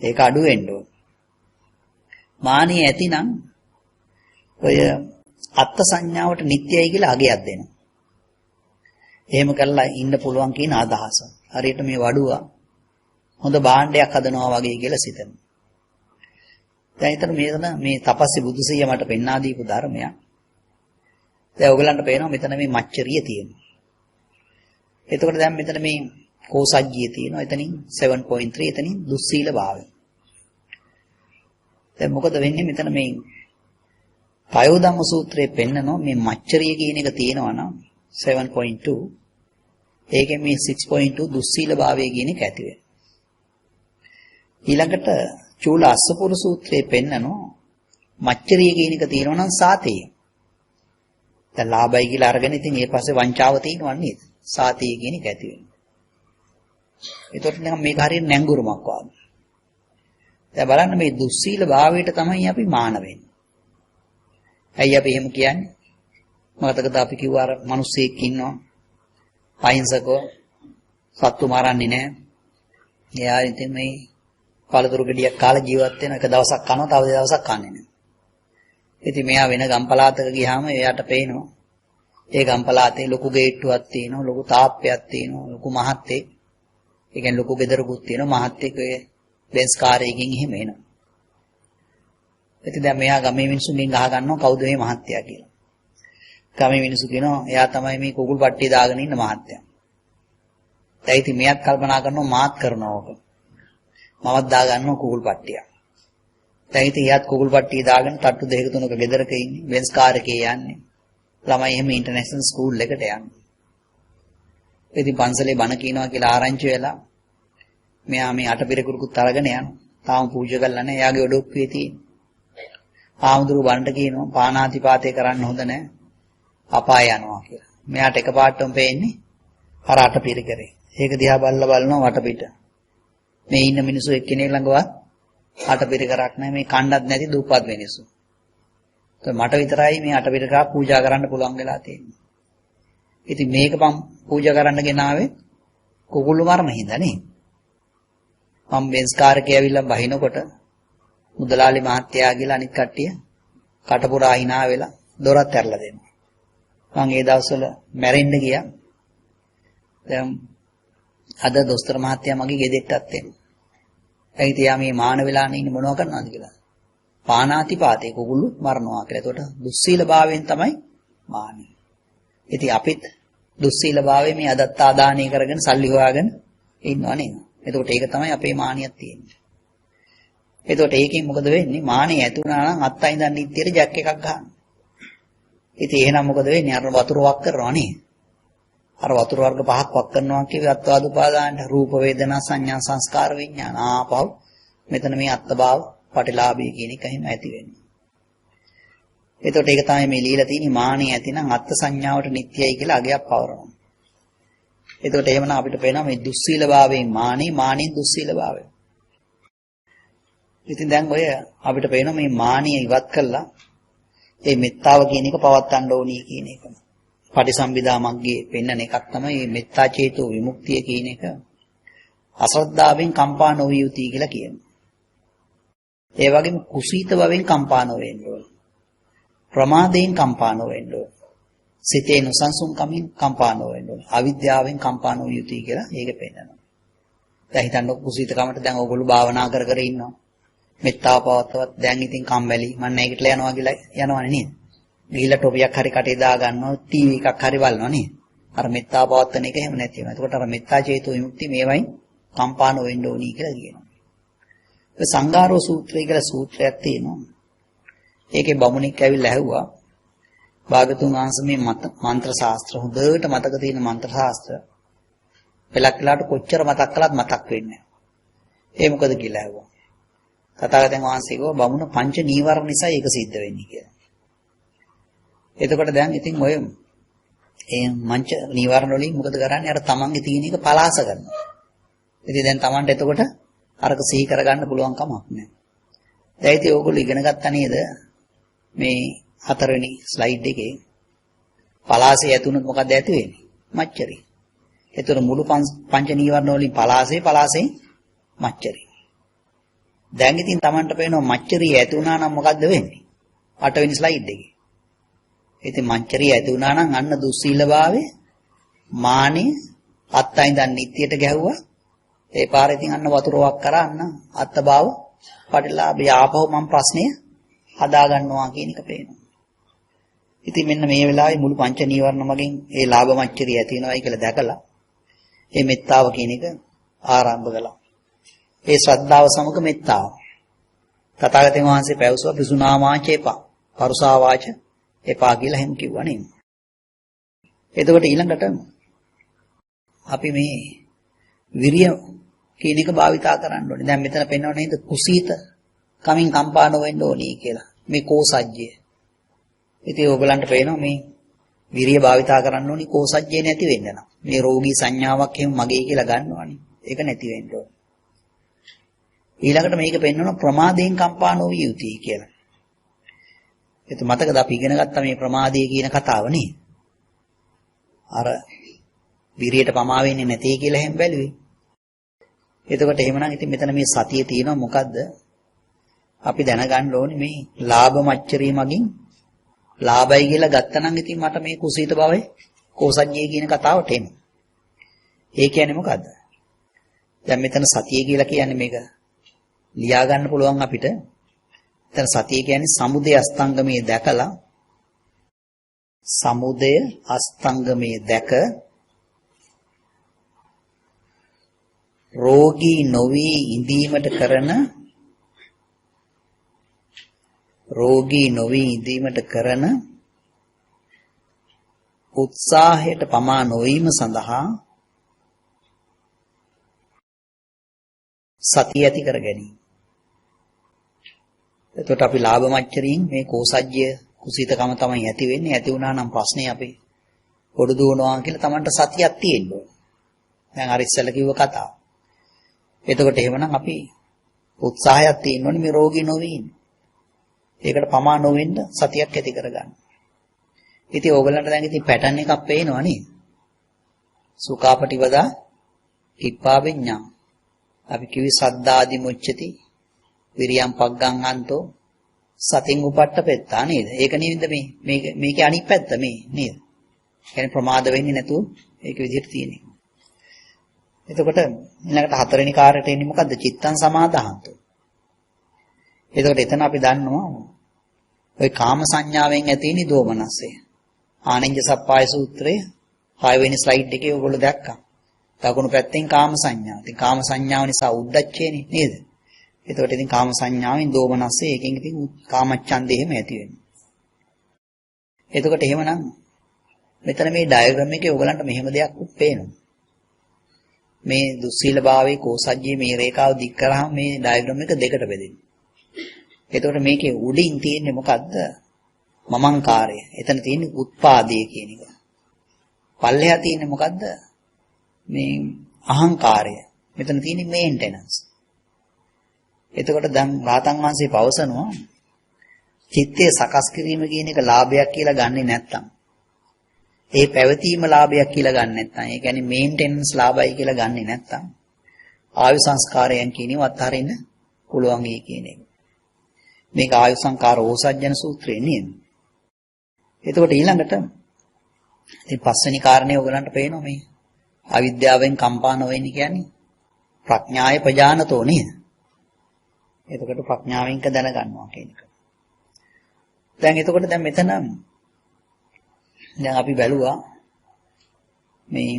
ඒක අඩු වෙන්න ඕන. මානිය ඇතිනම් ඔය අත්ත් සංඥාවට නිට්ටයයි කියලා අගයක් දෙනවා. එහෙම කරලා ඉන්න පුළුවන් කියන අදහස. හරියට මේ වඩුවා හොඳ භාණ්ඩයක් හදනවා වගේ කියලා සිතනවා. දැන් ඊතර මේ තපස්සි බුදුසෙයිය මට පෙන්වා දීපු ධර්මයක්. දැන් ඔයගලන්ට පේනවා මෙතන මේ මච්චරිය තියෙනවා. එතකොට දැන් මෙතන මේ කෝසජ්ජිය තියෙනවා. එතනින් 7.3 එතනින් දුස්සීල භාවය. දැන් මොකද වෙන්නේ මෙතන මේ පයෝධම්ම සූත්‍රයේ පෙන්නනවා මේ මච්චරිය කියන එක තියෙනවා නම් 7.2 ඒකෙන් මේ 6.2 දුස්සීල භාවය කියන එක ඇති වෙනවා. ඊළඟට චූල අස්සපුර සූත්‍රයේ පෙන්නනවා මච්චරිය කියන එක තියෙනවා නම් සාතේය. දැන් ලාභයි කියලා අරගෙන ඉතින් ඊට පස්සේ වංචාව තියෙනවා නේද? සාතේය කියන එක ඇති වෙනවා. ඒතකොට නිකන් මේක හරියට නැංගුරුමක් වගේ. දැන් බලන්න මේ දුස්සීල භාවයට තමයි අපි මාන වෙන්නේ. ඇයි අපි එහෙම කියන්නේ? මතකද අපි කිව්වා අර මිනිස්සෙක් ඉන්නවා අහිංසකව සත්තු මරන්නේ නැහැ. එයා ඉතින් මේ පළතුරු ගෙඩියක් කාලා ජීවත් වෙන එක දවසක් කනවා තව දවසක් කන්නේ නැහැ. ඉතින් මෙයා වෙන ගම්පලාතක ගියාම එයාට පේනවා ඒ ගම්පලාතේ ලොකු ගේට්ටුවක් තියෙනවා, ලොකු තාප්පයක් තියෙනවා, ලොකු මහත්තයෙක්. ඒ කියන්නේ ලොකු ගෙදරකුත් තියෙනවා මහත්තයෙක් ඔය බෙන්ස් කාරයකින් එහෙම එනවා. ඉතින් දැන් මෙයා ගමේ මිනිස්සුන්ගෙන් අහ ගන්නවා කවුද මේ මහත්තයා කියලා. ගමේ මිනිස්සු කියනවා එයා තමයි මේ කුකුල් පට්ටිය දාගෙන ඉන්න මහත්තයා. දැන් ඉතින් මෙයාත් කල්පනා කරනවා මාත් කරනවා ඕක. මමත් දා ගන්නවා කුකුල් පට්ටිය. දැන් ඉතින් එයාත් කුකුල් පට්ටිය දාගෙන තට්ටු දෙක තුනක ගෙදරක ඉන්නේ බෙන්ස් කාර් එකේ යන්නේ. ළමයි එහෙම ඉන්ටර්නැෂනල් ස්කූල් එකට යන්නේ. ඉතින් පන්සලේ බණ කියනවා කියලා ආරංචි වෙලා මෙයා මේ අටපිරකුරුකුත් අරගෙන යනවා. තාම පූජා කරලා නැහැ. එයාගේ ඔඩොක්කුවේ තියෙන. ආමුදුරු බණට කියනවා පානාතිපාතේ කරන්න හොඳ නැහැ. අපාය යනවා කියලා. මෙයාට එකපාරටම පේන්නේ අර අටපිරකරේ. ඒක දිහා බලනවා වටපිට. මේ ඉන්න මිනිස්සු එක්කෙනෙක් ළඟවත් අටපිරකරක් නැහැ. මේ කණ්ඩත් නැති දුප්පත් මිනිස්සු. මට විතරයි මේ අටපිරකක් පූජා කරන්න පුළුවන් වෙලා තියෙන්නේ. ඉතින් මේක මම පූජා කරන්න ගෙනාවේ කුකුළු මරණ හින්දා නේ. මම බෙන්ස් කාර් එකේ ඇවිල්ලා බහිනකොට මුදලාලි මහත්තයා කියලා අනිත් කට්ටිය කටපුරා hina වෙලා දොරත් ඇරලා දෙනවා. මම ඒ දවස්වල මැරෙන්න ගියා. දැන් අද දොස්තර මහත්තයා මගේ ගෙදෙට්ටත් එනවා. ඒ කිය මේ මාන වෙලානේ ඉන්නේ මොනව කරනවද කියලා. පානාතිපාතේ කුකුළු මරනවා කියලා. එතකොට දුස්සීල භාවයෙන් තමයි මානෙ. ඉතින් අපිත් දුස්සීල භාවයේ මේ අදත්තා දානය කරගෙන සල්ලි හොයාගෙන ඉන්නව නේද? එතකොට ඒක තමයි අපේ මානියක් තියෙන්නේ. එතකොට ඒකෙන් මොකද වෙන්නේ? මානෙ ඇති වුණා නම් අත්තයින්දන් නිත්‍යයට ජැක් එකක් ගන්න. ඉතින් එහෙනම් මොකද වෙන්නේ? අර වතුර වක් කරනවා නේ. අර වතුර වර්ග පහක් වක් කරනවා කියවේ අත්වාද උපාදාන රූප වේදනා සංඥා සංස්කාර විඥාන ආපහු මෙතන මේ අත්භාව පටිලාභය කියන එක එහෙම ඇති වෙන්නේ. එතකොට ඒක තමයි මේ ලීලා තියෙන්නේ මානෙ ඇතිනම් අත්ත් සංඥාවට නිට්ටයයි කියලා අගයක් පවරනවා. එතකොට එහෙමනම් අපිට පේනවා මේ දුස්සීල භාවයෙන් මානෙන් දුස්සීල භාවය. ඉතින් දැන් ඔය අපිට පේනවා මේ මානිය ඉවත් කළා ඒ මෙත්තාව කියන එක පවත්වන්න ඕනි කියන එක. පටිසම්භිදා මග්ගේ පෙන්නන එකක් තමයි මේ මෙත්තා චේතෝ විමුක්තිය කියන එක. අශ්‍රද්ධාවෙන් කම්පා නොවිය යුතුයි කියලා කියනවා. ඒ වගේම කුසීත භවෙන් කම්පා නොවෙන්න ඕන. ප්‍රමාදයෙන් කම්පා නොවෙන්න ඕන. සිතේ නොසන්සුන් කමින් කම්පා නොවෙන්න ඕන. අවිද්‍යාවෙන් කම්පා නොවිය යුතුයි කියලා ඒක පෙන්නනවා. දැන් හිතන්න කුසීත කමට දැන් ඕගොල්ලෝ භාවනා කර කර ඉන්නවා. මෙත්තාව පවත්වත් දැන් ඉතින් කම්මැලි මම නැගිටලා යනවා කියලා යනවනේ නේද? ගිහිල්ලා ටොපියක් හරි කටේ දා ගන්නවා ටීවී එකක් හරි බලනවා නේද? අර මෙත්තාව පවත්වන එක එහෙම නැති වෙනවා. එතකොට අර මෙත්තා චේතෝ විමුක්තිය මේවයින් කම්පා නොවෙන්න ඕනි කියලා කියනවා. ඒ සංඝාරෝ සූත්‍රය කියලා සූත්‍රයක් තියෙනවා. ඒකේ බමුණෙක් ඇවිල්ලා ඇහුවා භාගතුන් වහන්සේ මේ මන්ත්‍ර ශාස්ත්‍ර හොඳට මතක තියෙන මන්ත්‍ර ශාස්ත්‍ර පෙලක් වෙලාවට කොච්චර මතක් කළත් මතක් වෙන්නේ නැහැ. ඒ මොකද කියලා ඇහුවා. තථාගතයන් වහන්සේ කිව්වා බමුණ පංච නීවරණ නිසා ඒක සිද්ධ වෙන්නේ කියලා. එතකොට දැන් ඉතින් ඔය ඒ මංච නීවරණ වලින් මොකද කරන්නේ? අර තමන්ගේ තියෙන එක පලාස ගන්නවා. ඉතින් දැන් තමන්ට එතකොට අරක සිහි කරගන්න පුළුවන් කමක් නැහැ. දැන් ඉතින් ඕගොල්ලෝ ඉගෙන ගත්තා නේද? මේ හතරවෙනි ස්ලයිඩ් එකේ පලාසේ ඇතුණොත් මොකද ඇති වෙන්නේ? මච්චරි. ඒතර මුළු පංච නීවරණ වලින් පලාසේ මච්චරි. දැන් ඉතින් Tamanට පේනවා මච්චරිය ඇති වුණා නම් මොකද්ද වෙන්නේ? 8 වෙනි ස්ලයිඩ් එකේ. ඉතින් මච්චරිය ඇති වුණා නම් අන්න දුස්සීලභාවය මානෙ අත්තයින්දන් නිත්‍යයට ගැහුවා. ඒ පාර ඉතින් අන්න වතුරවක් කරා අන්න අත්භාව පටිලාභය ආපහු මම ප්‍රශ්නය හදා ගන්නවා කියන එක පේනවා. ඉතින් මෙන්න මේ වෙලාවේ මුළු පංච නීවරණ මගෙන් ඒ ලාභ මච්චරිය ඇති වෙනවායි කියලා දැකලා මේ මෙත්තාව කියන එක ආරම්භ කළා. ඒ ශ්‍රද්ධාව සමග මෙත්තාව. තථාගතයන් වහන්සේ පැවසුවා පිසුනා වාචේපා. පරුසා වාච එපා කියලා එහෙම කිව්වා නේද? එතකොට ඊළඟට අපි මේ විරිය කියන එක භාවිතා කරන්න ඕනේ. දැන් මෙතන පෙන්වන්නේ නේද කුසීත කමින් කම්පා නොවෙන්න ඕනේ කියලා. මේ කෝසජ්ජය. ඉතින් ඕගලන්ට පේනවා මේ විරිය භාවිතා කරන්න ඕනේ කෝසජ්ජය නැති වෙන්න නම්. මේ රෝගී සංඥාවක් එහෙම මගේ කියලා ගන්නවනේ. ඒක නැති වෙන්න ඕනේ. ඊළඟට මේක පෙන්වනවා ප්‍රමාදයෙන් කම්පා නොවිය යුතුයි කියලා. ඒක මතකද අපි ඉගෙන ගත්තා මේ ප්‍රමාදය කියන කතාව නේ? අර විරියට පමා වෙන්නේ නැtei කියලා එහෙම බැලුවේ. එතකොට එහෙමනම් ඉතින් මෙතන මේ සතිය තියෙනවා මොකද්ද? අපි දැනගන්න ඕනේ මේ ලාභ මච්චරිය මගින් ලාභයි කියලා ගත්තනම් ඉතින් මට මේ කුසීත භවයේ කෝසජ්ජේ කියන කතාවට එනවා. ඒ කියන්නේ මොකද්ද? දැන් මෙතන සතිය කියලා කියන්නේ මේක ලියා ගන්න පුළුවන් අපිට. එතන සතිය කියන්නේ සමුදය අස්තංගමයේ දැකලා සමුදය අස්තංගමයේ දැක රෝගී නොවි ඉඳීමට කරන උත්සාහයට පමා නොවීම සඳහා සතිය ඇති කර ගැනීම. එතකොට අපි ලාභ මච්චරින් මේ කෝසජ්‍ය කුසීතකම තමයි ඇති වෙන්නේ. ඇති වුණා නම් ප්‍රශ්නේ අපි පොඩු දුවනවා කියලා Tamanට සතියක් තියෙන්න ඕනේ. දැන් අර ඉස්සෙල්ලා කිව්ව කතාව. එතකොට එහෙමනම් අපි උත්සාහයක් තියෙන්න ඕනේ මේ රෝගී නොවී ඉන්න. ඒකට පමා නොවෙන්න සතියක් ඇති කරගන්න. ඉතින් ඕගලන්ට දැන් ඉතින් පැටර්න් එකක් පේනවා නේද? සුඛාපටිවදා කිප්පා විඤ්ඤා. අපි කිවි සද්දාදි මුච්චති විරියම් පග්ගංහන්තෝ සතින් උපට්ඨපෙත්තා නේද? ඒක නේද මේකේ අනිත් පැත්ත මේ නේද? කියන්නේ ප්‍රමාද වෙන්නේ නැතුව ඒක විදිහට තියෙන්නේ. එතකොට ඊළඟට හතරවෙනි කාර්යයට එන්නේ මොකද්ද? චිත්තං සමාදාහන්තෝ. එතකොට එතන අපි දන්නවා ওই කාම සංඥාවෙන් ඇති වෙන දෝමනස්සය. ආනෙන්ජ සප්පාය සූත්‍රයේ 6 වෙනි ස්ලයිඩ් එකේ ඔයගොල්ලෝ දැක්කා. දකුණු පැත්තෙන් කාම සංඥා. ඉතින් කාම සංඥාව නිසා උද්දච්චයනේ නේද? එතකොට ඉතින් කාම සංඥාවෙන් දෝමනස්සය එකකින් ඉතින් කාමච්ඡන්දේ එහෙම ඇති වෙනවා. එතකොට එහෙමනම් මෙතන මේ ඩයග්‍රෑම් එකේ ඔයගලන්ට මෙහෙම දෙයක් පේනවා. මේ දුස්සීලභාවයේ කෝසජ්ජයේ මේ රේඛාව දික් කරාම මේ ඩයග්‍රෑම් එක දෙකට බෙදෙනවා. එතකොට මේකේ උඩින් තියෙන්නේ මොකද්ද? මමංකාරය. එතන තියෙන්නේ උත්පාදයේ කියන එක. පල්ලෙහා තියෙන්නේ මොකද්ද? මේ අහංකාරය. මෙතන තියෙන්නේ මේන්ටෙනන්ස්. එතකොට දැන් රාතන් වහන්සේ පවසනවා චිත්තයේ සකස් කිරීම කියන එක ලාභයක් කියලා ගන්නෙ නැත්තම් ඒ පැවතීම ලාභයක් කියලා ගන්න නැත්තම් ඒ කියන්නේ මේන්ටෙනන්ස් ලාභයි කියලා ගන්නෙ නැත්තම් ආයු සංස්කාරයන් කියනව අත්හරින්න පුළුවන් ඒ කියන එක. මේක ආයු සංකාර ඕසජ්ජන සූත්‍රයේ නේද? එතකොට ඊළඟට ඉතින් පස්වෙනි කාරණේ ඔයගලන්ට පේනවා මේ අවිද්‍යාවෙන් කම්පා නොවෙන්නේ කියන්නේ ප්‍රඥාය ප්‍රජානතෝ නේද? එතකොට ප්‍රඥාවෙන් දැනගන්නවා කියන එක. දැන් එතකොට දැන් මෙතන දැන් අපි බැලුවා මේ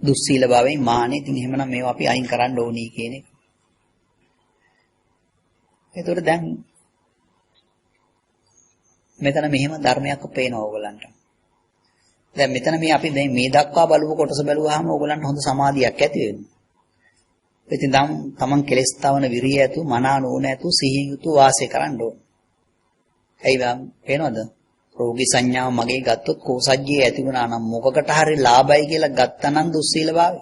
දුස්සීල භාවයෙන් මානෙ. ඉතින් එහෙමනම් මේවා අපි අයින් කරන්න ඕනි කියන එක. එතකොට දැන් මෙතන මෙහෙම ධර්මයක් පේනවා ඕගලන්ට. දැන් මෙතන මේ අපි දැන් මේ දක්වා බලුව කොටස බැලුවාම ඕගලන්ට හොඳ සමාධියක් ඇති වෙනවා. ඉතින් දැන් තමන් කෙලස් තවන විරිය ඇතු මනා නෝන ඇතු සිහිය යුතු වාසය කරන්න ඕන. ඇයි බං පේනවද? රෝගී සංඥාව මගේ ගත්තොත් කෝසජ්ජේ ඇති වුණා නම් මොකකට හරි ලාභයි කියලා ගත්තනම් දුස්සීල භාවය.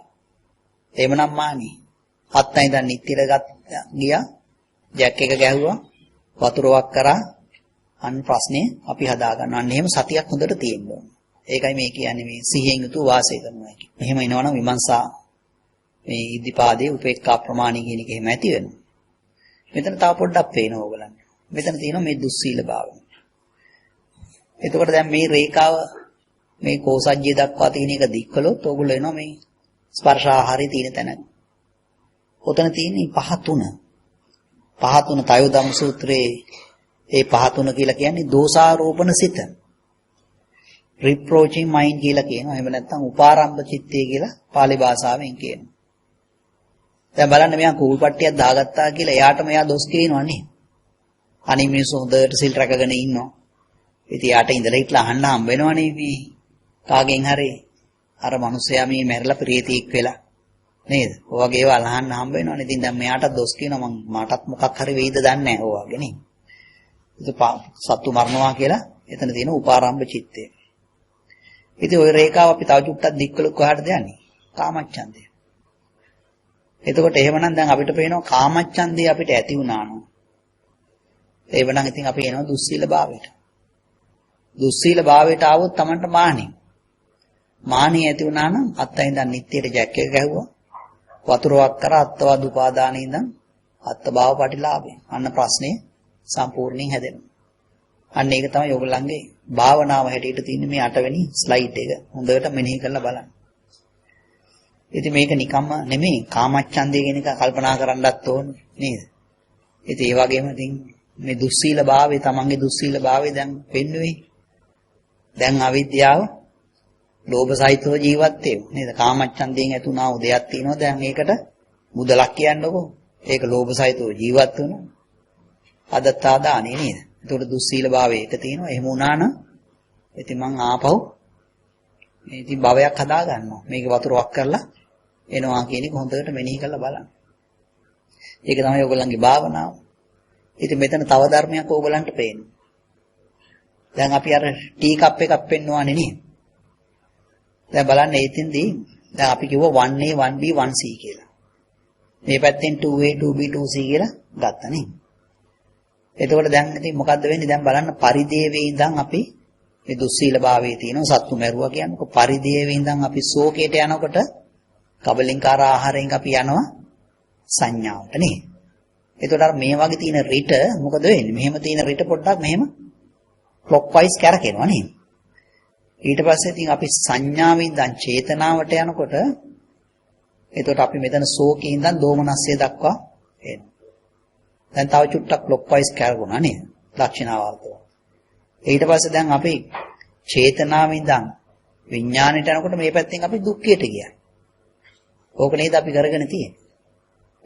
එහෙමනම් මානි. අත්යි දැන් නිත්‍යල ගියා. ජැක් එක ගැහුවා. වතුරක් කරා. අන්න ප්‍රශ්නේ අපි හදා ගන්නවා. අන්න එහෙම සතියක් හොඳට තියෙන්න ඕන. ඒකයි මේ කියන්නේ මේ සිහියෙන් යුතු වාසය කරනවා කියන්නේ. එහෙම එනවනම් විමර්ශා මේ ඉද්ධිපාදයේ උපේක්ඛා ප්‍රමාණී කියන එක එහෙම ඇති වෙනවා. මෙතන තව පොඩ්ඩක් පේනවා ඕගලන්ට. මෙතන තියෙනවා මේ දුස්සීල භාවය. එතකොට දැන් මේ රේඛාව මේ කෝසජ්ජය දක්වා තියෙන එක දික් කළොත් ඕගොල්ලෝ එනවා මේ ස්පර්ශ ආහාරයේ තියෙන තැන. ඔතන තියෙන්නේ පහ තුන. පහ තුන තයෝ ධම්ම සූත්‍රයේ ඒ පහ තුන කියලා කියන්නේ දෝෂාරෝපණ සිත. reproaching mind කියලා කියනවා. එහෙම නැත්නම් උපාරම්භ චිත්තය කියලා පාලි භාෂාවෙන් කියනවා. දැන් බලන්න මෙයා කූල්පට්ටියක් දාගත්තා කියලා එයාටම එයා දොස් කියනවා නේ. අනිත් මිනිස්සු හොඳට සිල් රැකගෙන ඉන්නවා. ඉතින් යාට ඉඳලා හිටලා අහන්න හම්බ වෙනවනේ මේ කාගෙන් හරි අර මිනිස්සයා මේ මැරිලා ප්‍රීතියක් වෙලා නේද? ඔය වගේ ඒවා අහන්න හම්බ වෙනවනේ. ඉතින් දැන් මෙයාට දොස් කියනවා මටත් මොකක් හරි වෙයිද දන්නේ නැහැ ඔය වගේ නේ. සත්තු මරනවා කියලා එතන තියෙන උපාරම්භ චිත්තය. ඉතින් ওই රේඛාව අපි තව චුට්ටක් දික් කළොත් කොහාටද යන්නේ? කාමච්ඡන්දය. එතකොට එහෙමනම් දැන් අපිට පේනවා කාමච්ඡන්දය අපිට ඇති වුණා නෝ. ඒවනම් ඉතින් අපි එනවා දුස්සීල භාවයට. දුස්සීල භාවයට ආවොත් Tamanට මානෙ. මානෙ ඇති වුණා නම් අත්යින්ද නිට්ටියට ජැක් එක ගැහුවා. වතුරක් කරා අත්වාද උපාදානෙ ඉඳන් අත්භාව පටිලාභය. අන්න ප්‍රශ්නේ සම්පූර්ණයෙන් හැදෙනවා. අන්න ඒක තමයි ඔයගොල්ලන්ගේ භාවනාව හැටියට තියෙන මේ 8 වෙනි ස්ලයිඩ් එක. හොඳට මෙනෙහි කරලා බලන්න. ඉතින් මේක නිකම්ම නෙමෙයි කාමච්ඡන්දය කියන එක කල්පනා කරන්නත් ඕනේ නේද? ඉතින් ඒ වගේම ඉතින් මේ දුස්සීල භාවය තමන්ගේ දුස්සීල භාවය දැන් වෙන්නේ. දැන් අවිද්‍යාව ලෝභ සහිතව ජීවත් වෙනවා නේද? කාමච්ඡන්දයෙන් ඇතුණා උදයක් තියෙනවා. දැන් ඒකට මුදලක් කියන්නකෝ. ඒක ලෝභ සහිතව ජීවත් වෙනවා. අදත්තාදානේ නේද? ඒකට දුස්සීල භාවයට තියෙනවා. එහෙම වුණා නම් ඉතින් මං ආපහු මේ ඉතින් භවයක් හදා ගන්නවා. මේක වතුර වක් කරලා එනවා කියන එක හොඳට මෙනෙහි කරලා බලන්න. ඒක තමයි ඔයගොල්ලන්ගේ භාවනාව. ඉතින් මෙතන තව ධර්මයක් ඕගලන්ට පේනවා. දැන් අපි අර ටී කප් එකක් පෙන්වන්නේ නේ. දැන් බලන්න එතින්දී දැන් අපි කිව්වා 1A 1B 1C කියලා. මේ පැත්තෙන් 2A 2B 2C කියලා ගත්තා නේ. එතකොට දැන් ඉතින් මොකද්ද වෙන්නේ? දැන් බලන්න පරිදේවේ ඉඳන් අපි මේ දුස්සීල භාවයේ තියෙන සත්තු මැරුවා කියනකො පරිදේවේ ඉඳන් අපි ශෝකයට යනකොට කබලින්කාර ආහාරයෙන් අපි යනවා සංඥාවට නේ. එතකොට අර මේ වගේ තියෙන රිට මොකද වෙන්නේ? මෙහෙම තියෙන රිට පොඩ්ඩක් මෙහෙම ක්ලොක්වයිස් කරකිනවා නේ. ඊට පස්සේ ඉතින් අපි සංඥාවෙන් ඉඳන් චේතනාවට යනකොට එතකොට අපි මෙතන ශෝකේ ඉඳන් දෝමනස්ය දක්වා එනවා. දැන් තව චුට්ටක් ක්ලොක්වයිස් කරගුණා නේද? දක්ෂිනාවර්තව. ඊට පස්සේ දැන් අපි චේතනාවෙන් ඉඳන් විඥාණයට යනකොට මේ පැත්තෙන් අපි දුක්ඛයට ගියා. ඕක නේද අපි කරගෙන තියෙන්නේ.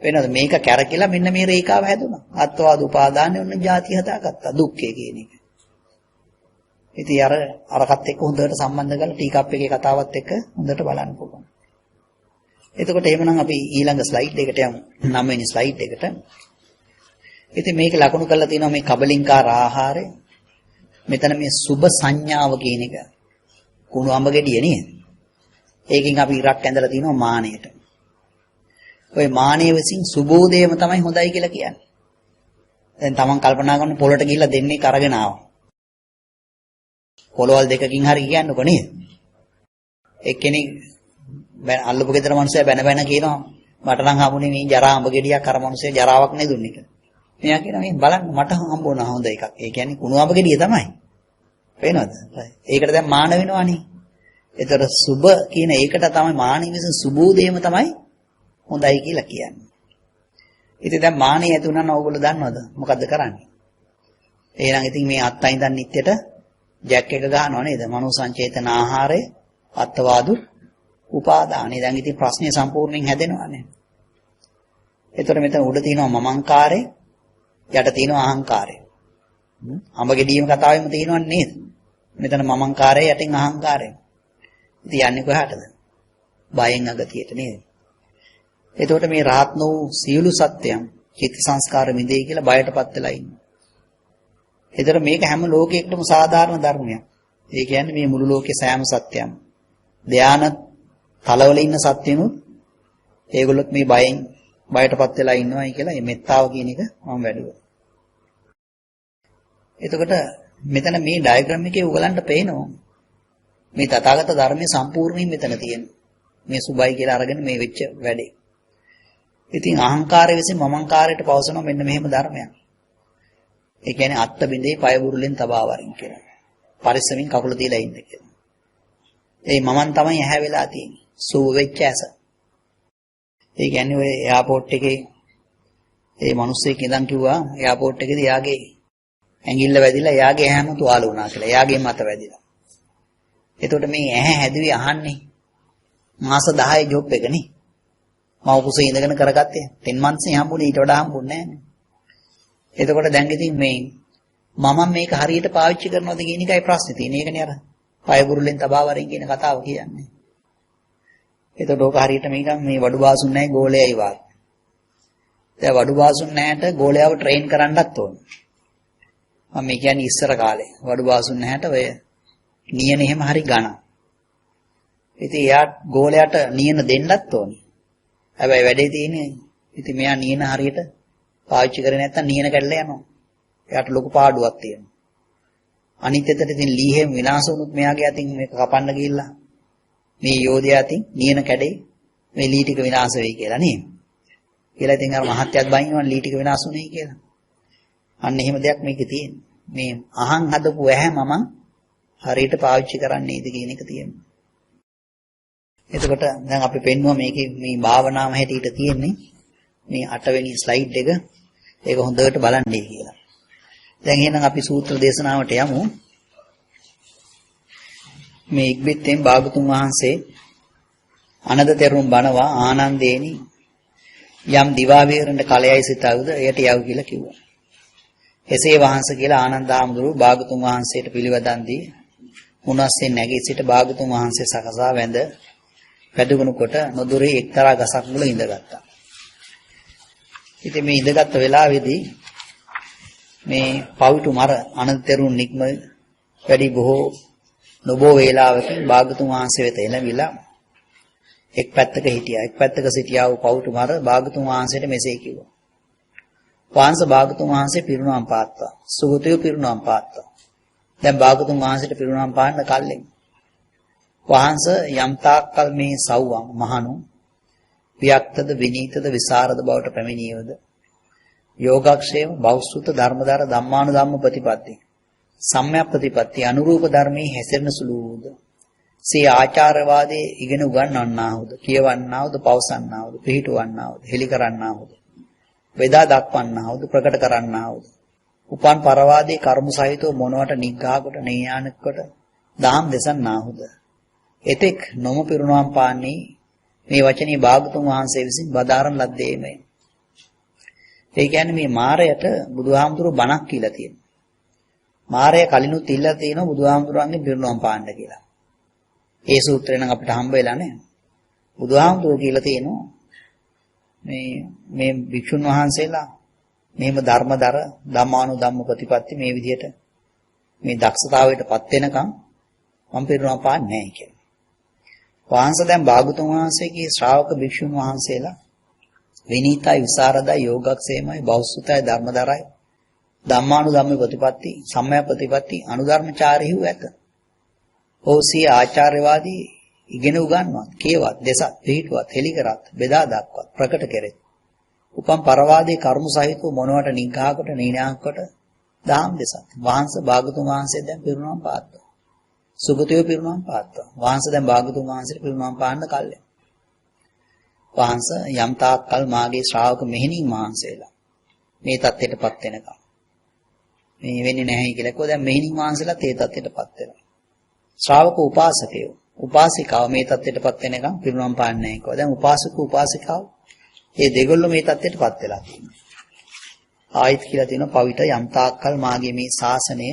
වෙනවද මේක කැරකිලා මෙන්න මේ රේඛාව හැදුනා. අත්වාද උපාදානෙ ඔන්න ಜಾති හදාගත්තා දුක්ඛය කියන එක. ඉතින් අරකට එක්ක හොඳට සම්බන්ධ කරලා ටී කප් එකේ කතාවත් එක්ක හොඳට බලන්න පුළුවන්. එතකොට එහෙමනම් අපි ඊළඟ ස්ලයිඩ් එකට යමු. 9 වෙනි ස්ලයිඩ් එකට. ඉතින් මේක ලකුණු කරලා තියෙනවා මේ කබලින්කාර ආහාරය. මෙතන මේ සුභ සංඥාව කියන එක. කුණු අඹ ගෙඩිය නේද? ඒකෙන් අපි ඉරක් ඇඳලා තිනවා මානෙට. ඔය මානෙ විසින් සුබෝදේම තමයි හොඳයි කියලා කියන්නේ. දැන් Taman කල්පනා කරන පොළට ගිහිල්ලා දෙන්නේ කරගෙන ආවා. පොළවල් දෙකකින් හරි කියන්නකො නේද? එක්කෙනෙක් අල්ලපු ගෙදර මිනිස්සයා බැන කියනවා මට නම් හම්බුනේ මේ ජරා අඹ ගෙඩියක් අර මිනිස්සයා ජරාවක් නේ දුන්නේ කියලා. මෙයා කියනවා මේ බලන්න මට හම්බුණා හොඳ එකක්. ඒ කියන්නේ කුණු අඹ ගෙඩිය තමයි. පේනවද? ඒකට දැන් මාන වෙනවනේ. ඒතර සුබ කියන ඒකට තමයි මානෙ විසින් සුබෝදේම තමයි හොඳයි කියලා කියන්නේ. ඉතින් දැන් මානෙ ඇති වුණා නම් ඕගොල්ලෝ දන්නවද මොකද්ද කරන්නේ? එහෙනම් ඉතින් මේ අත්යින්දන් නිත්‍යට ජැක් එක ගන්නවා නේද? මනෝ සංචේතන ආහාරය අත්වාදු උපාදානෙ. දැන් ඉතින් ප්‍රශ්නේ සම්පූර්ණයෙන් හැදෙනවානේ. එතකොට මෙතන උඩ තියෙනවා මමංකාරය, යට තියෙනවා අහංකාරය. අඹ ගෙඩියම කතාවෙම තියෙනවන්නේ නේද? මෙතන මමංකාරය යටින් අහංකාරය. ඉතින් යන්නේ කොහාටද? බයෙන් අගතියට නේද? එතකොට මේ රාත්න වූ සියලු සත්‍යයන් චිත්ත සංස්කාර මිදේ කියලා බයටපත් වෙලා ඉන්නවා. ඒතර මේක හැම ලෝකයකටම සාධාරණ ධර්මයක්. ඒ කියන්නේ මේ මුළු ලෝකේ සෑම සත්‍යයක්ම ධානය තලවල ඉන්න සත්‍යනොත් ඒගොල්ලොත් මේ බයටපත් වෙලා ඉන්නවායි කියලා මේ මෙත්තාව කියන එක මම වැඩුවා. එතකොට මෙතන මේ ඩයග්‍රෑම් එකේ උගලන්ට පේනවා මේ තථාගත ධර්මයේ සම්පූර්ණයෙන් මෙතන තියෙන මේ සුබයි කියලා අරගෙන මේ වෙච්ච වැඩේ. ඉතින් අහංකාරය විසින් මමංකාරයට පවසනවා මෙන්න මෙහෙම ධර්මයක්. ඒ කියන්නේ අත්ත බිඳේ පය බුරුලෙන් තබා වරින් කියලා. පරිස්සමින් කකුල තියලා ඉන්න කියලා. ඒ මමන් තමයි ඇහැ වෙලා තියෙන්නේ. සුව වෙච්ච ඇස. ඒ කියන්නේ ඔය එයාපෝට් එකේ ඒ මිනිස්සෙක් ඉඳන් කිව්වා එයාපෝට් එකේදී යාගේ ඇඟිල්ල වැදිලා යාගේ ඇහැම තුවාල වුණා කියලා. යාගේ මත වැදිලා. එතකොට මේ ඇහැ හැදුවේ අහන්නේ මාස 10 ජොබ් එකනේ. මම කුසේ ඉඳගෙන කරගත්තේ 10 months හම්බුනේ ඊට වඩා හම්බුන්නේ නැහැ. එතකොට දැන් ඉතින් මේ මම මේක හරියට පාවිච්චි කරනවද කියන එකයි ප්‍රශ්නේ තියෙන්නේ. ඒකනේ අර පය බුරුලෙන් තබා වරින් කියන කතාව කියන්නේ. එතකොට ඕක හරියට මේ වඩු බාසුන් නැහැ ගෝලයයි වාගේ. දැන් වඩු බාසුන් නැහැට ගෝලයාව ට්‍රේන් කරන්නත් ඕන. මම කියන්නේ ඉස්සර කාලේ වඩු බාසුන් නැහැට ඔය නියන එහෙම හරි ගණන්. ඉතින් එයා ගෝලයට නියන දෙන්නත් ඕනේ. හැබැයි වැඩේ තියෙන්නේ ඉතින් මෙයා නියන හරියට පාවිච්චි කරේ නැත්නම් නියන කැඩලා යනවා. එයාට ලොකු පාඩුවක් තියෙනවා. අනිත් එතට ඉතින් ලීහෙම විනාශ වුණොත් මෙයාගේ අතින් මේක කපන්න ගිහිල්ලා මේ යෝධයා අතින් නියන කැඩේ මේ ලී ටික විනාශ වෙයි කියලා නේ. කියලා ඉතින් අර මහත්යත් බයින්නවා ලී ටික විනාශ වුණේ කියලා. අන්න එහෙම දෙයක් මේකේ තියෙන්නේ. මේ අහන් හදපු ඇහැ මම හරියට පාවිච්චි කරන්නේ නේද කියන එක තියෙනවා. එතකොට දැන් අපි පෙන්නුවා මේකේ මේ භාවනාව හැටියට තියෙන්නේ මේ 8 වෙනි ස්ලයිඩ් එක. ඒක හොඳට බලන්නයි කියලා. දැන් එහෙනම් අපි සූත්‍ර දේශනාවට යමු. මේ ඉක්බිත්තෙන් භාගතුන් වහන්සේ අනද තෙරුන් බණවා ආනන්දේනි යම් දිවා වේරෙන්ට කලයයි සිතවුද එයට යව් කියලා කිව්වා. එසේ වහන්සේ කියලා ආනන්ද හාමුදුරුවෝ භාගතුන් වහන්සේට පිළිවදන් දී මුණස්සේ නැගී සිට භාගතුන් වහන්සේ සකසා වැඳ පැදුගුණ කොට නොදුරේ එක්තරා ගසක් මුල ඉඳගත්තා. ඉතින් මේ ඉඳගත් වෙලාවේදී මේ පවිතු මර අනන්තරුන් නික්ම වැඩි බොහෝ නොබෝ වේලාවකින් භාගතුන් වහන්සේ වෙත එළඹිලා එක් පැත්තක හිටියා. එක් පැත්තක සිටියා වූ පවිතු මර භාගතුන් වහන්සේට මෙසේ කිව්වා. වහන්සේ භාගතුන් වහන්සේ පිරුණම් පාත්තා. සුගතයෝ පිරුණම් පාත්තා. දැන් භාගතුන් වහන්සේට පිරුණම් පාන්න කල්ලෙන් වහන්සේ යම් තාක්කල් මේ සව්වම් මහණු වික්තද විනීතද විසරද බවට පැමිණියවද යෝගක්ෂේම බෞසුත ධර්මදාර ධම්මානුධම්ම ප්‍රතිපatti සම්‍යක් ප්‍රතිපatti අනුරූප ධර්මයේ හැසිරෙන සුළුද සේ ආචාරවාදයේ ඉගෙන උගන්වන්නාහුද කියවන්නාහුද පවසන්නාහුද පිළිටවන්නාහුද හෙලි කරන්නාහුද වේදා දක්වන්නාහුද ප්‍රකට කරන්නාහුද උපන් පරවාදී කර්ම සහිතව මොනවට නිග්ඝා කොට නේයානක කොට දහම් දෙසන්නාහුද එතෙක් නොම පිරුණම් පාන්නේ මේ වචනේ භාගතුන් වහන්සේ විසින් බදාරන ලද්දේමයි. ඒ කියන්නේ මේ මාරයට බුදුහාමුදුරුවෝ බණක් කියලා තියෙනවා. මාරය කලිනුත් ඉල්ලලා තියෙනවා බුදුහාමුදුරුවන්ගේ පිරුණම් පාන්න කියලා. ඒ සූත්‍රය නම් අපිට හම්බ වෙලා නැහැ. බුදුහාමුදුරුවෝ කියලා තියෙනවා මේ භික්ෂුන් වහන්සේලා මෙහෙම ධර්මදර ධම්මානුධම්ම ප්‍රතිපatti මේ විදිහට මේ දක්ෂතාවයටපත් වෙනකම් මම පිරුණම් පාන්නේ නැහැ කියලා. වහන්සේ දැන් භාගතුන් වහන්සේගේ ශ්‍රාවක භික්ෂුන් වහන්සේලා විනීතයි විසරදයි යෝගක්ෂේමයි බෞසුතයි ධර්මදරයි ධම්මානුධම්ම ප්‍රතිපatti සම්‍යක් ප්‍රතිපatti අනුධර්මචාරීහු ඇත. ඕසී ආචාර්යවාදී ඉගෙන උගන්වත් කියවත් දෙසත් පිළිටුවත් හෙලි කරත් බෙදා දක්වත් ප්‍රකට කෙරෙත්. උපම් පරවාදී කර්ම සහිතව මොනවට නිග්ඝාකට නීනාකට දහම් දෙසත්. වහන්සේ භාගතුන් වහන්සේ දැන් පිරුණම් පාත්තා. සුගතයෝ පිරුණම් පාත්තා. වහන්සේ දැන් භාගතුන් වහන්සේට පිරුණම් පාන්න කල්ය. වහන්සේ යම් තාක්කල් මාගේ ශ්‍රාවක මෙහෙණින් වහන්සේලා මේ தත්ත්වයටපත් වෙනකම් මේ වෙන්නේ නැහැ කියලා කිව්වා. දැන් මෙහෙණින් වහන්සේලාත් ඒ தත්ත්වයටපත් වෙනවා. ශ්‍රාවක උපාසකයෝ උපාසිකාව මේ தත්ත්වයටපත් වෙනකම් පිරුණම් පාන්නේ නැහැ කිව්වා. දැන් උපාසක උපාසිකාව මේ දෙගොල්ලෝ මේ தත්ත්වයටපත් වෙලා තියෙනවා. ආයිත් කියලා තියෙනවා පවිත යම් තාක්කල් මාගේ මේ ශාසනය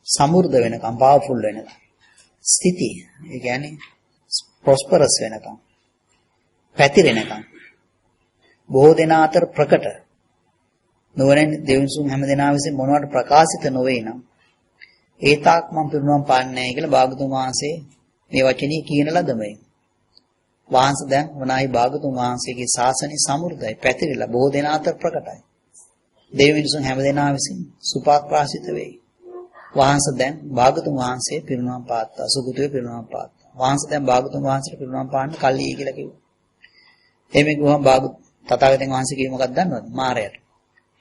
සමෘද්ධ වෙනකම් පවර්ෆුල් වෙනකම් ස්ථಿತಿ ඒ කියන්නේ ප්‍රොස්පරස් වෙනකම් පැතිරෙනකම් බොහෝ දෙනා අතර ප්‍රකට නොවන දෙවිසුන් හැම දෙනා විසින් මොනවට ප්‍රකාශිත නොවේ නම් ඒ තාක් මම පිරුණම් පාන්නේ නැහැ කියලා භාගතුන් වහන්සේ මේ වචනේ කියන ලදමයි. වහන්සේ දැන් වනායි භාගතුන් වහන්සේගේ ශාසනය සමෘද්ධයි පැතිරිලා බොහෝ දෙනා අතර ප්‍රකටයි. දෙවිසුන් හැම දෙනා විසින් සුපාක්‍රාසිත වෙයි. වහන්සේ දැන් භාගතුන් වහන්සේ පිරුණම් පාත්තා සුගතයෝ පිරුණම් පාත්තා. වහන්සේ දැන් භාගතුන් වහන්සේට පිරුණම් පාන්න කල්ලි කියලා කිව්වා. එමෙ ගුවම් තථාගතයන් වහන්සේ කිව්ව මොකක්ද දන්නවද? මාරයට.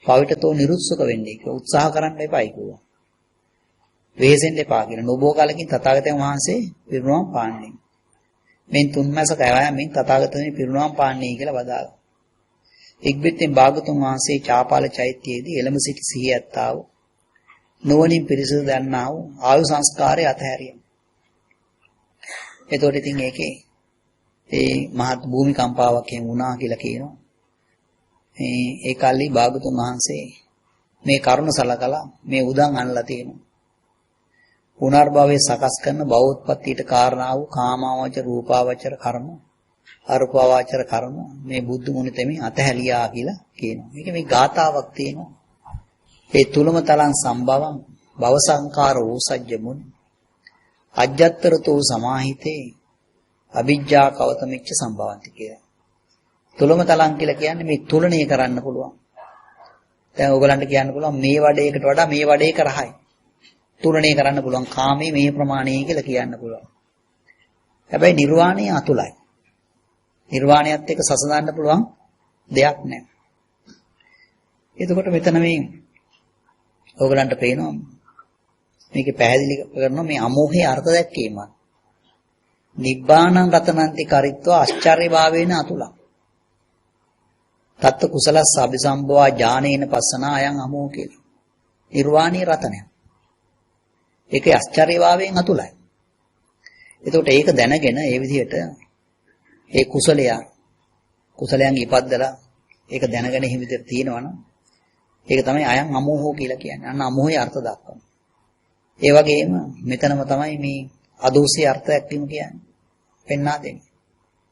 පවිටතෝ නිරුත්සක වෙන්නේ කියලා උත්සාහ කරන්න එපායි කිව්වා. වෙහෙසෙන්න එපා කියලා. නොබෝ කාලෙකින් තථාගතයන් වහන්සේ පිරුණම් පාන්නේ. මෙන් තුන්මැස කෑවෑමෙන් තථාගතයන් පිරුණම් පාන්නේ කියලා වදාළා. ඉක්බිත්තෙන් භාගතුන් වහන්සේ චාපාල චෛත්‍යයේදී එළඹ සිටි සිහියත්තාව නුවණින් පිරිසිදු දන්නා වූ ආයු සංස්කාරය අතහැරියා. එතකොට ඉතින් ඒකේ ඒ මහත් භූමිකම්පාවක් එහෙම වුණා කියලා කියනවා. ඒ කල්ලි භාගතුන් වහන්සේ මේ කරුණ සලකලා මේ උදන් අනලා තියෙනවා. පුනර්භවයේ සකස් කරන බෞද්ධපත්තියට කාරණා වූ කාමාවචර රූපාවචර කර්ම අරූපාවචර කර්ම මේ බුද්ධ මුනි තෙමි අතහැලියා කියලා කියනවා. මේක මේ ගාතාවක් තියෙනවා. ඒ තුලම තලං සම්භවං භව සංකාර ඕසජ්ජ මුනි අජ්ජත්තරතෝ සමාහිතේ අවිජ්ජා කවතමිච්ච සම්භවಂತಿ කියලා. තුලම තලං කියලා කියන්නේ මේ තුලණය කරන්න පුළුවන්. දැන් ඕගලන්ට කියන්න පුළුවන් මේ වඩේකට වඩා මේ වඩේක රහයි. තුලණය කරන්න පුළුවන් කාමයේ මේ ප්‍රමාණය කියලා කියන්න පුළුවන්. හැබැයි නිර්වාණය අතුලයි. නිර්වාණයත් එක්ක සසඳන්න පුළුවන් දෙයක් නැහැ. එතකොට මෙතන මේ ඕගලන්ට පේනවා මේකේ පැහැදිලි කරනවා මේ අමෝහයේ අර්ථ දැක්වීම. නිබ්බාණං රතනන්ති කරිත්වා ආශ්චර්ය භාවේන අතුලං. තත්ත කුසලස්ස අபிසම්භවා ඥානේන පස්සනා අයං අමෝහ කියලා. නිර්වාණී රතනය. ඒකේ ආශ්චර්ය භාවයෙන් අතුලයි. එතකොට ඒක දැනගෙන ඒ විදිහට ඒ කුසලයන් ඉපද්දලා ඒක දැනගෙන එහෙම විදිහට තියෙනවනම් ඒක තමයි අයං අමෝහෝ කියලා කියන්නේ. අන්න අමෝහයේ අර්ථ දක්වනවා. ඒ වගේම මෙතනම තමයි මේ අදෝසේ අර්ථයක් කියන්නේ. පෙන්වා දෙන්නේ.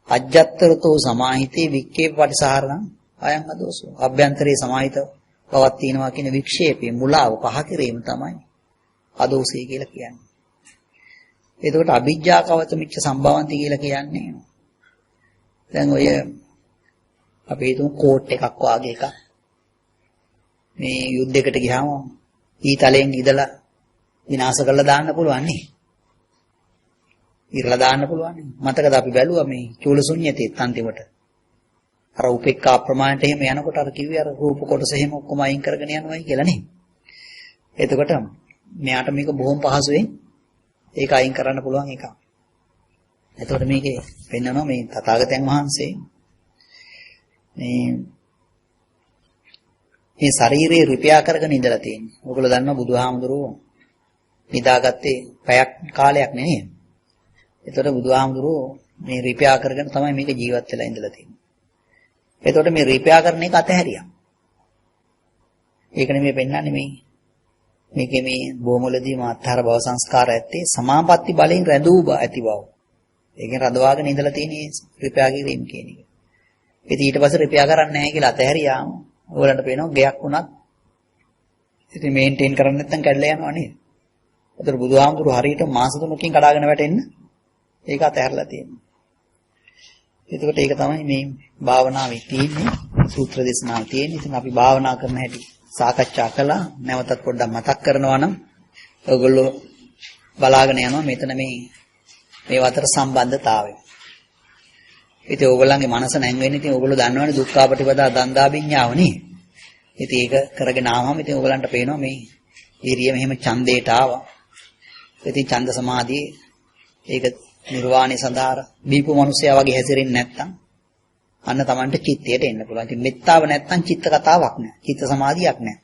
අජ්ජත්තරතෝ සමාහිතේ වික්කේ පටිසහරණං අයං අදෝසෝ. අභ්‍යන්තරයේ සමාහිත බවක් තියෙනවා කියන වික්ෂේපයේ මුලාව පහ කිරීම තමයි අදෝසේ කියලා කියන්නේ. එතකොට අවිජ්ජා කවතමිච්ච සම්භවಂತಿ කියලා කියන්නේ දැන් ඔය අපි හිතමු කෝට් එකක් වාගේ එකක් මේ යුද්ධයකට ගියාම ඊතලෙන් ඉදලා විනාශ කරලා දාන්න පුළුවන් නේ. ඉරලා දාන්න පුළුවන් නේ. මතකද අපි බැලුවා මේ චූලසුඤ්ඤතේ අන්තිමට. අර උපේක්ඛා ප්‍රමාණයට එහෙම යනකොට අර කිව්වේ අර රූප කොටස එහෙම ඔක්කොම අයින් කරගෙන යනවායි කියලා නේ. එතකොට මෙයාට මේක බොහොම පහසුවෙන් ඒක අයින් කරන්න පුළුවන් එකක්. එතකොට මේකේ පෙන්නනවා මේ තථාගතයන් වහන්සේ මේ ශරීරේ රිපෙයා කරගෙන ඉඳලා තියෙන්නේ. ඔයගොල්ලෝ දන්නවා බුදුහාමුදුරුවෝ නිදාගත්තේ පැයක් කාලයක් නෙවෙයි. එතකොට බුදුහාමුදුරුවෝ මේ රිපෙයා කරගෙන තමයි මේක ජීවත් වෙලා ඉඳලා තියෙන්නේ. එතකොට මේ රිපෙයා කරන එක අතහැරියා. ඒක නෙමෙයි පෙන්නන්නේ මේකේ මේ බොමොලදී මාත්‍තර භව සංස්කාර ඇත්තේ සමාපatti බලෙන් රැඳූ ඇති බව. ඒකෙන් රඳවාගෙන ඉඳලා තියෙන රිපෙයා කිරීම කියන එක. ඉතින් ඊට පස්සේ රිපෙයා කරන්නේ නැහැ කියලා අතහැරියාම ඕගලන්ට පේනවා ගයක් වුණත් ඉතින් මේන්ටේන් කරන්නේ නැත්නම් කැඩලා යනවා නේද? ඒතර බුදුහාමුදුරු හරියට මාස 3කින් කඩාගෙන වැටෙන්න ඒක අතහැරලා තියෙනවා. එතකොට ඒක තමයි මේ භාවනාවේ තියෙන්නේ සූත්‍ර දේශනාව තියෙන්නේ. ඉතින් අපි භාවනා කරන හැටි සාකච්ඡා කළා. නැවතත් පොඩ්ඩක් මතක් කරනවා නම් ඔයගොල්ලෝ බලාගෙන යනවා මෙතන මේ අතර සම්බන්ධතාවය. ඉතින් ඕගොල්ලන්ගේ මනස නැංවෙන්නේ ඉතින් ඕගොල්ලෝ දන්නවනේ දුක්ඛාපටිපදා දන්දාභිඥාව නේ. ඉතින් ඒක කරගෙන ආවම ඉතින් ඕගොල්ලන්ට පේනවා මේ ඊරිය මෙහෙම ඡන්දයට ආවා. ඉතින් ඡන්ද සමාධියේ ඒක නිර්වාණය සඳහා බීපු මිනිසයා වගේ හැසිරෙන්නේ නැත්තම් අන්න Tamanට චිත්තයට එන්න පුළුවන්. ඉතින් මෙත්තාව නැත්තම් චිත්ත කතාවක් නෑ. චිත්ත සමාධියක් නෑ.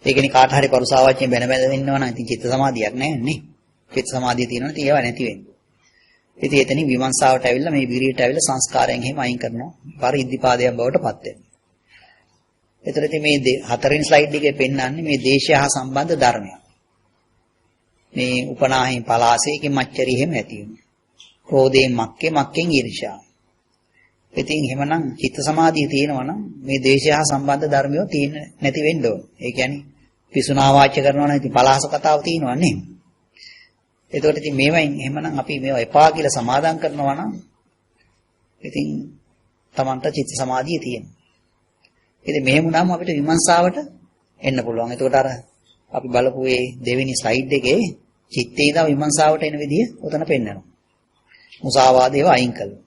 ඒකනේ කාට හරි පරුසාවචයෙන් බැන ඉන්නවා නම් ඉතින් චිත්ත සමාධියක් නෑ නේ. චිත්ත සමාධිය තියෙනවා ඉතින් ඒව නැති වෙන්නේ. ඉතින් එතනින් විමර්ශාවට ඇවිල්ලා මේ විරියට ඇවිල්ලා සංස්කාරයෙන් එහෙම අයින් කරනවා. පරිද්ධිපාදයක් බවට පත් වෙනවා. එතන ඉතින් මේ හතරවෙනි ස්ලයිඩ් එකේ පෙන්නන්නේ මේ දේශය හා සම්බන්ධ ධර්මයක්. මේ උපනාහයෙන් පලාසයකින් මච්චරි එහෙම ඇති වෙනවා. ක්‍රෝධයෙන් මක්කෙන් ඊර්ෂ්‍යාව. ඉතින් එහෙමනම් චිත්ත සමාධිය තියෙනවා නම් මේ දේශය හා සම්බන්ධ ධර්මියෝ තියෙන නැති වෙන්න ඕන. ඒ කියන්නේ පිසුනා වාච්‍ය කරනවා නම් ඉතින් පලාස කතාව තියෙනවා නේ. එතකොට ඉතින් මේවෙන් එහෙමනම් අපි මේවා එපා කියලා සමාදම් කරනවා නම් ඉතින් Tamanට චිත්ත සමාධිය තියෙනවා. ඉතින් මෙහෙම වුණාම අපිට විමර්ශාවට එන්න පුළුවන්. එතකොට අර අපි බලපු මේ දෙවෙනි ස්ලයිඩ් එකේ චිත්තේ ඉඳන් විමර්ශාවට එන විදිය උතන පෙන්නනවා. මුසාවාදේව අයින් කළා.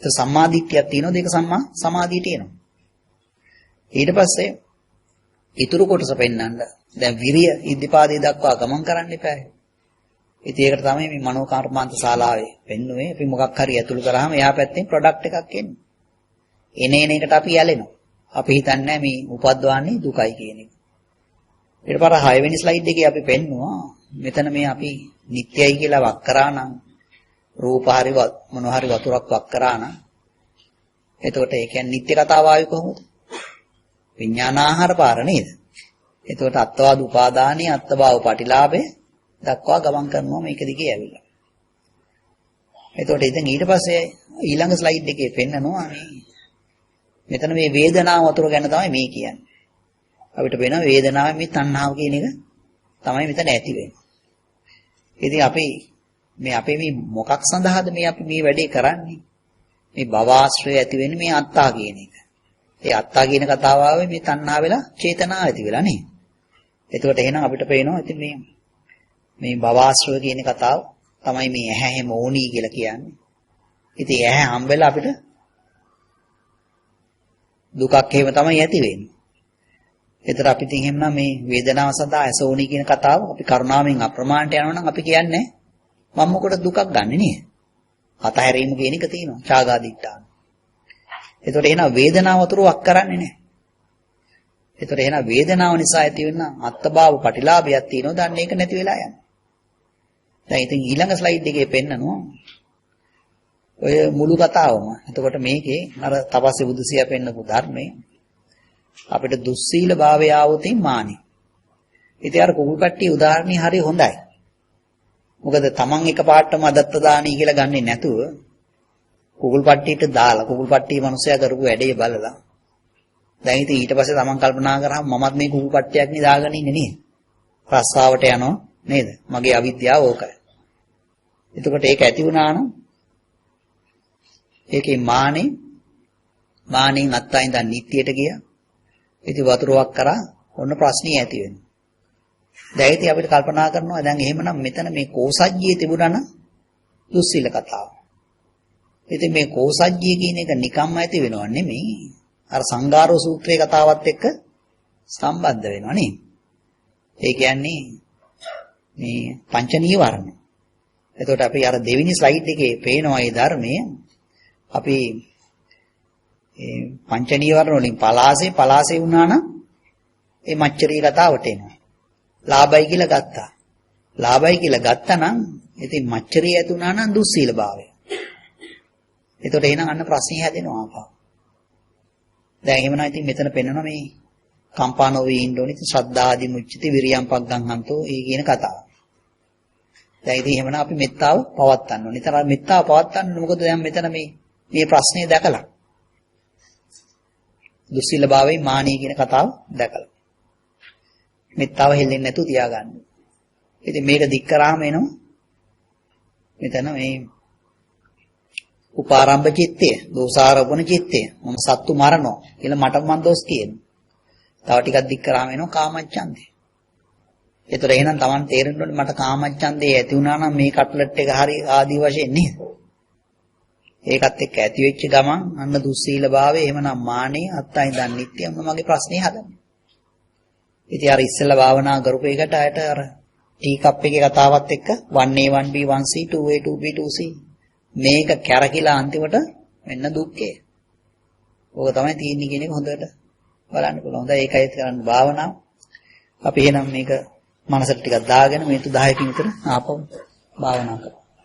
ඒක සම්මාදිට්ඨියක් තියෙනවද? ඒක සම්මා සමාධියට එනවා. ඊට පස්සේ ඊතුරු කොටස පෙන්නන්න දැන් විරිය ඉද්ධිපාදේ දක්වා ගමන් කරන්න එපා. ඉතින් ඒකට තමයි මේ මනෝ කර්මාන්ත ශාලාවේ පෙන්නුවේ. අපි මොකක් හරි ඇතුළු කරාම එහා පැත්තෙන් ප්‍රොඩක්ට් එකක් එන්නේ. එන එකට අපි යැලෙනවා. අපි හිතන්නේ මේ උපද්දවන්නේ දුකයි කියන එක. ඊට පස්සේ 6 වෙනි ස්ලයිඩ් එකේ අපි පෙන්නුවා මෙතන මේ අපි නිට්ටයයි කියලා වක් කරා නම් රූප හරි මොන හරි වතුරක් වක් කරා නම් එතකොට ඒ කියන්නේ නිට්ටය කතාව ආවේ කොහොමද? විඥානාහාර පාර නේද? එතකොට අත්වාද උපාදානීය අත්භාව පටිලාභේ දක්වා ගමන් කරනවා මේක දිගේ ඇවිල්ලා. එතකොට ඉතින් ඊට පස්සේ ඊළඟ ස්ලයිඩ් එකේ පෙන්නනවා මෙතන මේ වේදනාව වතුර ගැන තමයි මේ කියන්නේ. අපිට වෙනවා වේදනාවේ මේ තණ්හාව කියන එක තමයි මෙතන ඇති වෙන්නේ. ඉතින් අපි මේ මොකක් සඳහාද මේ අපි මේ වැඩේ කරන්නේ? මේ භවආශ්‍රය ඇති වෙන්නේ මේ අත්තා කියන එක. ඒ අත්තා කියන කතාව ආවේ මේ තණ්හා වෙලා චේතනාව ඇති වෙලා නේ. එතකොට එහෙනම් අපිට පේනවා ඉතින් මේ භවආශ්‍රය කියන කතාව තමයි මේ ඇහැ හැම ඕනී කියලා කියන්නේ. ඉතින් ඇහැ හම්බෙලා අපිට දුකක් එහෙම තමයි ඇති වෙන්නේ. ඒතර අපි ඉතින් එහෙනම් මේ වේදනාව සඳහා ඇස ඕනී කියන කතාව අපි කරුණාවෙන් අප්‍රමාණයට යනවා නම් අපි කියන්නේ මම මොකට දුකක් ගන්නෙ නේ? අතහැරීම කියන එක තියෙනවා. ඡාගාදිට්ඨාන. ඒතකොට එහෙනම් වේදනාව වතුරක් කරන්නේ නැහැ. ඒතකොට එහෙනම් වේදනාව නිසා ඇති වෙන අත්භාව පටිලාභයක් තියෙනවා. දැන් ඒක නැති වෙලා යනවා. දැන් ඉතින් ඊළඟ ස්ලයිඩ් එකේ පෙන්නනවා ඔය මුළු කතාවම. එතකොට මේකේ අර තපස්සේ බුදුසියා පෙන්නපු ධර්මයේ අපිට දුස්සීල භාවය ආවොතින් මානෙ. ඉතින් අර කුකුල් කට්ටිය උදාහරණේ හරිය හොඳයි. මොකද තමන් එකපාරටම අදත්ත දානී කියලා ගන්නෙ නැතුව කුකුල් පට්ටියට දාලා කුකුල් පට්ටිය මිනිස්සයා කරපු වැඩේ බලලා දැන් ඉතින් ඊට පස්සේ තමන් කල්පනා කරාම මමත් මේ කුකුල් පට්ටියක් නේ දාගෙන ඉන්නේ නේද? රස්සාවට යනවා නේද? මගේ අවිද්‍යාව ඕකයි. එතකොට ඒක ඇති වුණා නම් ඒකේ මානෙන් අත්තයින් දැන් නිට්ටියට ගියා. ඉතින් වතුරක් කරා ඔන්න ප්‍රශ්නේ ඇති වෙනවා. දැන් ඉතින් අපිට කල්පනා කරනවා දැන් එහෙමනම් මෙතන මේ කෝසජ්ජියේ තිබුණා නම් දුස්සීල කතාව. ඉතින් මේ කෝසජ්ජිය කියන එක නිකම්ම ඇති වෙනව නෙමෙයි. අර සංගාරෝ සූත්‍රයේ කතාවත් එක්ක සම්බන්ධ වෙනවා නේ. ඒ කියන්නේ මේ පංච නීවරණ. එතකොට අපි අර දෙවෙනි ස්ලයිඩ් එකේ පේනවා මේ ධර්මයේ අපි ඒ පංච නීවරණ වලින් පලාසේ වුණා නම් ඒ මච්චරී කතාවට එනවා. ලාභයි කියලා ගත්තා. ලාභයි කියලා ගත්තා නම් ඉතින් මච්චරී ඇති වුණා නම් දුස්සීල භාවය. එතකොට එහෙනම් අන්න ප්‍රශ්නේ හැදෙනවා ආපහු. දැන් එහෙමනම් ඉතින් මෙතන පෙන්නනවා මේ කම්පානෝ වේ ඉන්න ඕනේ ශ්‍රද්ධාදි මුච්චති විරියම් පග්ගංහන්තෝ ඒ කියන කතාව. දැන් ඉතින් එහෙමනම් අපි මෙත්තාව පවත්වන්න ඕනේ. ඒතර මෙත්තාව පවත්වන්න මොකද දැන් මෙතන මේ ප්‍රශ්නේ දැකලා දුස්සීල භාවයේ මානිය කියන කතාව දැකලා මෙත්තාව හෙල්ලෙන්නේ නැතුව තියාගන්න. ඉතින් මේක දික් කරාම එනවා මෙතන මේ උපාරම්භ චිත්තය, දෝසාරෝපණ චිත්තය, මම සත්තු මරනවා කියලා මට මන් දොස් කියනවා. තව ටිකක් දික් කරාම එනවා කාමච්ඡන්දේ. ඒතර එහෙනම් Taman තේරෙන්න ඕනේ මට කාමච්ඡන්දේ ඇති වුණා නම් මේ කට්ලට් එක හරි ආදි වශයෙන් නේද? ඒකත් එක්ක ඇති වෙච්ච ගමන් අන්න දුස්සීල භාවය එහෙමනම් මානේ අත්තයි දන් නිත්‍ය මගේ ප්‍රශ්නේ හදන්නේ. ඉතින් අර ඉස්සෙල්ලා භාවනා කරපු එකට අයට අර ටී කප් එකේ කතාවත් එක්ක 1A 1B 1C 2A 2B 2C මේක කැරකිලා අන්තිමට වෙන්න දුක්ඛය. ඕක තමයි තියෙන්නේ කියන එක හොඳට බලන්න පුළුවන්. හොඳයි ඒකයි කරන්න භාවනාව. අපි එහෙනම් මේක මනසට ටිකක් දාගෙන මේ 10කින් විතර ආපහු භාවනා කරමු.